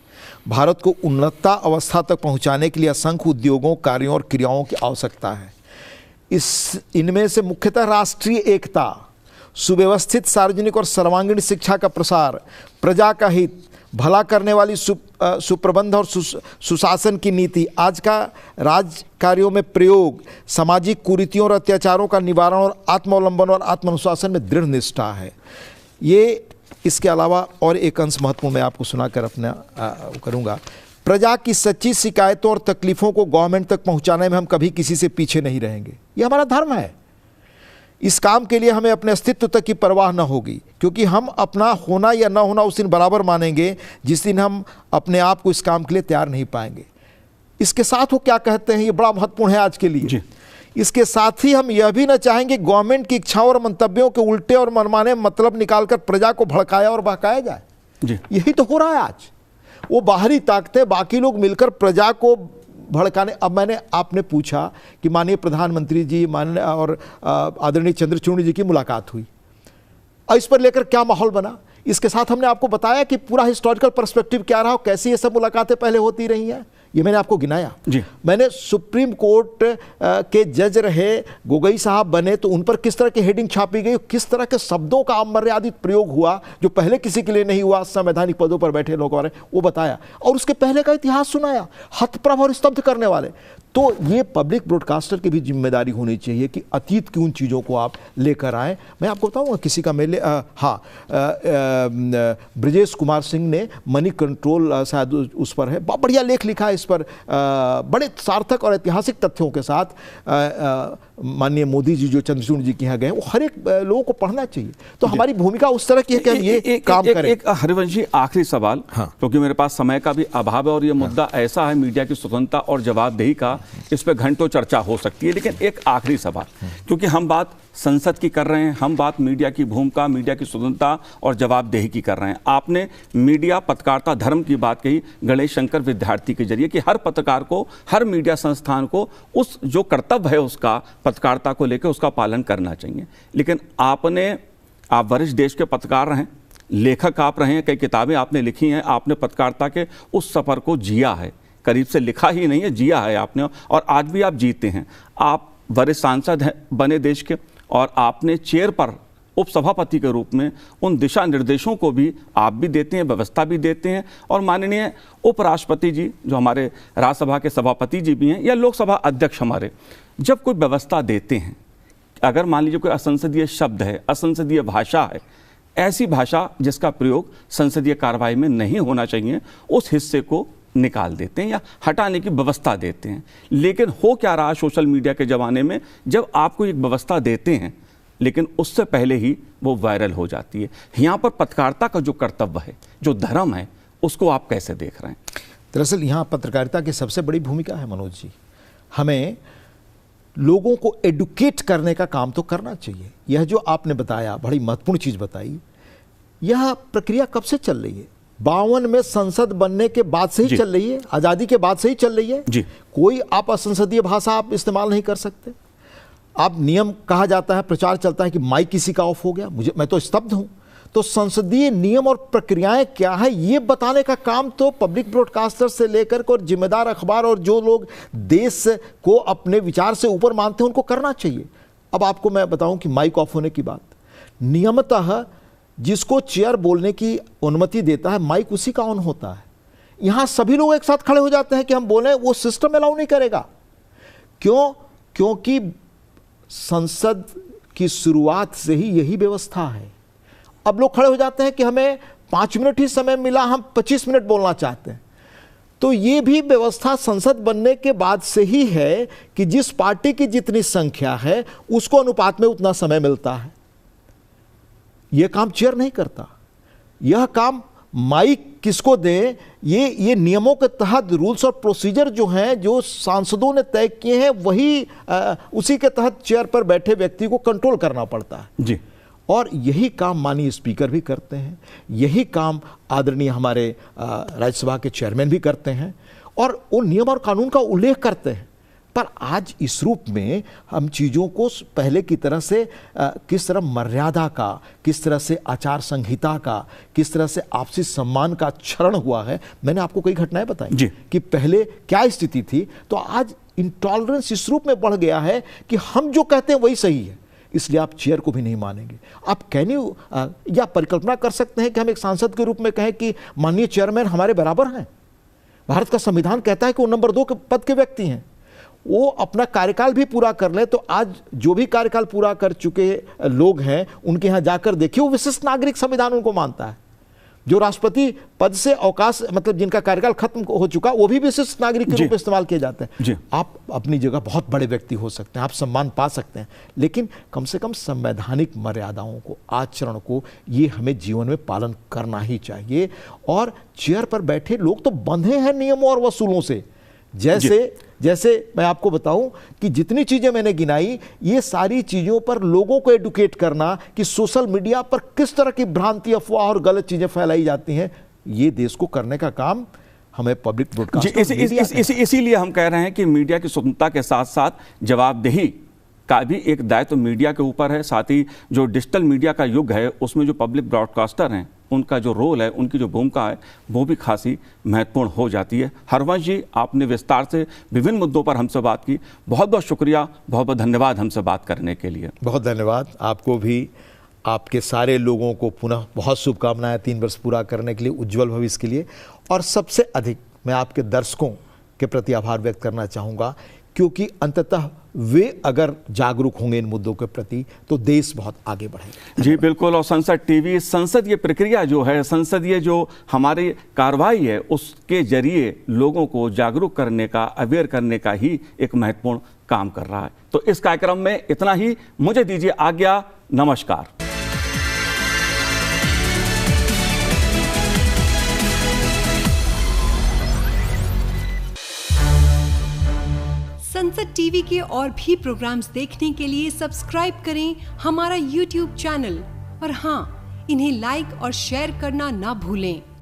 भारत को उन्नता अवस्था तक पहुंचाने के लिए असंख्य उद्योगों, कार्यों और क्रियाओं की आवश्यकता है। इनमें से मुख्यतः राष्ट्रीय एकता, सुव्यवस्थित सार्वजनिक और सर्वांगीण शिक्षा का प्रसार, प्रजा का हित, भला करने वाली सुप्रबंध और सुशासन की नीति, आज का राज कार्यों में प्रयोग, सामाजिक कुरीतियों और अत्याचारों का निवारण और आत्मावलंबन और आत्मानुशासन में दृढ़ निष्ठा है। ये इसके अलावा और एक अंश महत्वपूर्ण मैं आपको सुनाकर अपना करूँगा। प्रजा की सच्ची शिकायतों और तकलीफ़ों को गवर्नमेंट तक पहुंचाने में हम कभी किसी से पीछे नहीं रहेंगे। ये हमारा धर्म है। इस काम के लिए हमें अपने अस्तित्व तक की परवाह न होगी, क्योंकि हम अपना होना या न होना उस दिन बराबर मानेंगे जिस दिन हम अपने आप को इस काम के लिए तैयार नहीं पाएंगे। इसके साथ वो क्या कहते हैं, ये बड़ा महत्वपूर्ण है आज के लिए। इसके साथ ही हम यह भी न चाहेंगे गवर्नमेंट की इच्छाओं और मंतव्यों के उल्टे और मनमाने मतलब निकालकर प्रजा को भड़काया और बहकाया जाए। यही तो हो रहा है आज। वो बाहरी ताकतें, बाकी लोग मिलकर प्रजा को भड़काने। अब आपने पूछा कि माननीय प्रधानमंत्री जी माननीय और आदरणीय चंद्रचूड़ जी की मुलाकात हुई, और इस पर लेकर क्या माहौल बना। इसके साथ हमने आपको बताया कि पूरा हिस्टोरिकल पर्सपेक्टिव क्या रहा और कैसी ये सब मुलाकातें पहले होती रही हैं। ये मैंने आपको गिनाया। मैंने सुप्रीम कोर्ट के जज रहे, गोगोई साहब बने तो उन पर किस तरह की हेडिंग छापी गई, किस तरह के शब्दों का अमर्यादित प्रयोग हुआ जो पहले किसी के लिए नहीं हुआ, संवैधानिक पदों पर बैठे लोगों ने वो बताया, और उसके पहले का इतिहास सुनाया, हतप्रभ और स्तब्ध करने वाले। तो ये पब्लिक ब्रॉडकास्टर की भी जिम्मेदारी होनी चाहिए कि अतीत की उन चीज़ों को आप लेकर आए। मैं आपको बताऊंगा किसी का मेले, ब्रजेश कुमार सिंह ने मनी कंट्रोल शायद उस पर है, बहुत बढ़िया लेख लिखा है इस पर, बड़े सार्थक और ऐतिहासिक तथ्यों के साथ। माननीय मोदी जी जो चंद्रचूड़ जी के यहाँ गए, वो हर एक लोगों को पढ़ना चाहिए। तो हमारी भूमिका उस तरह की है कि हम ये काम करें।
एक हरिवंशी आखिरी सवाल, क्योंकि मेरे पास समय का भी अभाव है और ये मुद्दा ऐसा है मीडिया की स्वतंत्रता और जवाबदेही का, इस पर घंटों चर्चा हो सकती है, लेकिन एक आखिरी सवाल, क्योंकि हम बात संसद की कर रहे हैं, हम बात मीडिया की भूमिका, मीडिया की स्वतंत्रता और जवाबदेही की कर रहे हैं। आपने मीडिया पत्रकारिता धर्म की बात कही गणेश शंकर विद्यार्थी के जरिए कि हर पत्रकार को, हर मीडिया संस्थान को उस जो कर्तव्य है उसका पत्रकारिता को लेकर उसका पालन करना चाहिए। लेकिन आप वरिष्ठ देश के पत्रकार रहे, लेखक आप रहे हैं, कई किताबें आपने लिखी हैं, आपने पत्रकारिता के उस सफ़र को जिया है, करीब से लिखा ही नहीं है, जिया है आपने, और आज भी आप जीते हैं। आप वरिष्ठ सांसद बने देश के, और आपने चेयर पर उपसभापति के रूप में उन दिशा निर्देशों को भी आप भी देते हैं, व्यवस्था भी देते हैं, और माननीय उपराष्ट्रपति जी जो हमारे राज्यसभा के सभापति जी भी हैं, या लोकसभा अध्यक्ष हमारे, जब कोई व्यवस्था देते हैं, अगर मान लीजिए कोई असंसदीय शब्द है, असंसदीय भाषा है, ऐसी भाषा जिसका प्रयोग संसदीय कार्रवाई में नहीं होना चाहिए, उस हिस्से को निकाल देते हैं या हटाने की व्यवस्था देते हैं। लेकिन हो क्या रहा सोशल मीडिया के ज़माने में, जब आपको एक व्यवस्था देते हैं लेकिन उससे पहले ही वो वायरल हो जाती है। यहाँ पर पत्रकारिता का जो कर्तव्य है, जो धर्म है, उसको आप कैसे देख रहे हैं?
दरअसल यहाँ पत्रकारिता की सबसे बड़ी भूमिका है मनोज जी, हमें लोगों को एडुकेट करने का काम तो करना चाहिए। यह जो आपने बताया, बड़ी महत्वपूर्ण चीज़ बताई, यह प्रक्रिया कब से चल रही है? 52 में संसद बनने के बाद से ही चल रही है, आज़ादी के बाद से ही चल रही है
जी।
कोई आप असंसदीय भाषा आप इस्तेमाल नहीं कर सकते। आप नियम कहा जाता है, प्रचार चलता है कि माइक किसी का ऑफ हो गया, मैं तो स्तब्ध हूं। तो संसदीय नियम और प्रक्रियाएं क्या है, ये बताने का काम तो पब्लिक ब्रॉडकास्टर से लेकर और जिम्मेदार अखबार और जो लोग देश को अपने विचार से ऊपर मानते हैं उनको करना चाहिए। अब आपको मैं बताऊं कि माइक ऑफ होने की बात, नियमतः जिसको चेयर बोलने की अनुमति देता है, माइक उसी का ऑन होता है। यहां सभी लोग एक साथ खड़े हो जाते हैं कि हम बोलें, वो सिस्टम अलाउ नहीं करेगा। क्यों? क्योंकि संसद की शुरुआत से ही यही व्यवस्था है। अब लोग खड़े हो जाते हैं कि हमें 5 मिनट ही समय मिला, हम 25 मिनट बोलना चाहते हैं। तो ये भी व्यवस्था संसद बनने के बाद से ही है कि जिस पार्टी की जितनी संख्या है उसको अनुपात में उतना समय मिलता है। यह काम चेयर नहीं करता। यह काम माइक किसको दे, ये नियमों के तहत रूल्स और प्रोसीजर जो हैं, जो सांसदों ने तय किए हैं, वही उसी के तहत चेयर पर बैठे व्यक्ति को कंट्रोल करना पड़ता है
जी।
और यही काम माननीय स्पीकर भी करते हैं, यही काम आदरणीय हमारे राज्यसभा के चेयरमैन भी करते हैं, और वो नियम और कानून का उल्लेख करते हैं। पर आज इस रूप में हम चीज़ों को पहले की तरह से किस तरह मर्यादा का, किस तरह से आचार संहिता का, किस तरह से आपसी सम्मान का क्षरण हुआ है। मैंने आपको कई घटनाएं बताई कि पहले क्या स्थिति थी, तो आज इंटॉलरेंस इस रूप में बढ़ गया है कि हम जो कहते हैं वही सही है, इसलिए आप चेयर को भी नहीं मानेंगे। आप या परिकल्पना कर सकते हैं कि हम एक सांसद के रूप में कहें कि माननीय चेयरमैन हमारे बराबर हैं। भारत का संविधान कहता है कि वो नंबर 2 के पद के व्यक्ति हैं, वो अपना कार्यकाल भी पूरा कर ले। तो आज जो भी कार्यकाल पूरा कर चुके लोग हैं उनके यहाँ जाकर देखिए, वो विशिष्ट नागरिक संविधान उनको मानता है। जो राष्ट्रपति पद से अवकाश, मतलब जिनका कार्यकाल खत्म हो चुका, वो भी विशिष्ट नागरिक के रूप में इस्तेमाल किए जाते हैं। आप अपनी जगह बहुत बड़े व्यक्ति हो सकते हैं, आप सम्मान पा सकते हैं, लेकिन कम से कम संवैधानिक मर्यादाओं को, आचरण को, ये हमें जीवन में पालन करना ही चाहिए। और चेयर पर बैठे लोग तो बंधे हैं नियमों और वसूलों से। जैसे मैं आपको बताऊं कि जितनी चीजें मैंने गिनाई, ये सारी चीजों पर लोगों को एडुकेट करना कि सोशल मीडिया पर किस तरह की भ्रांति, अफवाह और गलत चीजें फैलाई जाती हैं, ये देश को करने का काम हमें पब्लिक ब्रॉडकास्ट।
इसीलिए हम कह रहे हैं कि मीडिया की स्वतंत्रता के साथ साथ जवाबदेही का भी एक दायित्व मीडिया के ऊपर है। साथ ही जो डिजिटल मीडिया का युग है उसमें जो पब्लिक ब्रॉडकास्टर हैं, उनका जो रोल है, उनकी जो भूमिका है, वो भी खासी महत्वपूर्ण हो जाती है। हरवंश जी, आपने विस्तार से विभिन्न मुद्दों पर हमसे बात की, बहुत बहुत शुक्रिया, बहुत बहुत धन्यवाद हमसे बात करने के लिए।
बहुत धन्यवाद आपको भी, आपके सारे लोगों को पुनः बहुत शुभकामनाएं 3 वर्ष पूरा करने के लिए, उज्जवल भविष्य के लिए। और सबसे अधिक मैं आपके दर्शकों के प्रति आभार व्यक्त करना चाहूँगा, क्योंकि अंततः वे अगर जागरूक होंगे इन मुद्दों के प्रति तो देश बहुत आगे बढ़ेगा।
जी बिल्कुल। और संसद टीवी, संसदीय प्रक्रिया जो है, संसदीय जो हमारी कार्रवाई है, उसके जरिए लोगों को जागरूक करने का, अवेयर करने का ही एक महत्वपूर्ण काम कर रहा है। तो इस कार्यक्रम में इतना ही, मुझे दीजिए आज्ञा, नमस्कार।
संसद टीवी के और भी प्रोग्राम्स देखने के लिए सब्सक्राइब करें हमारा YouTube चैनल और हाँ, इन्हें लाइक और शेयर करना ना भूलें।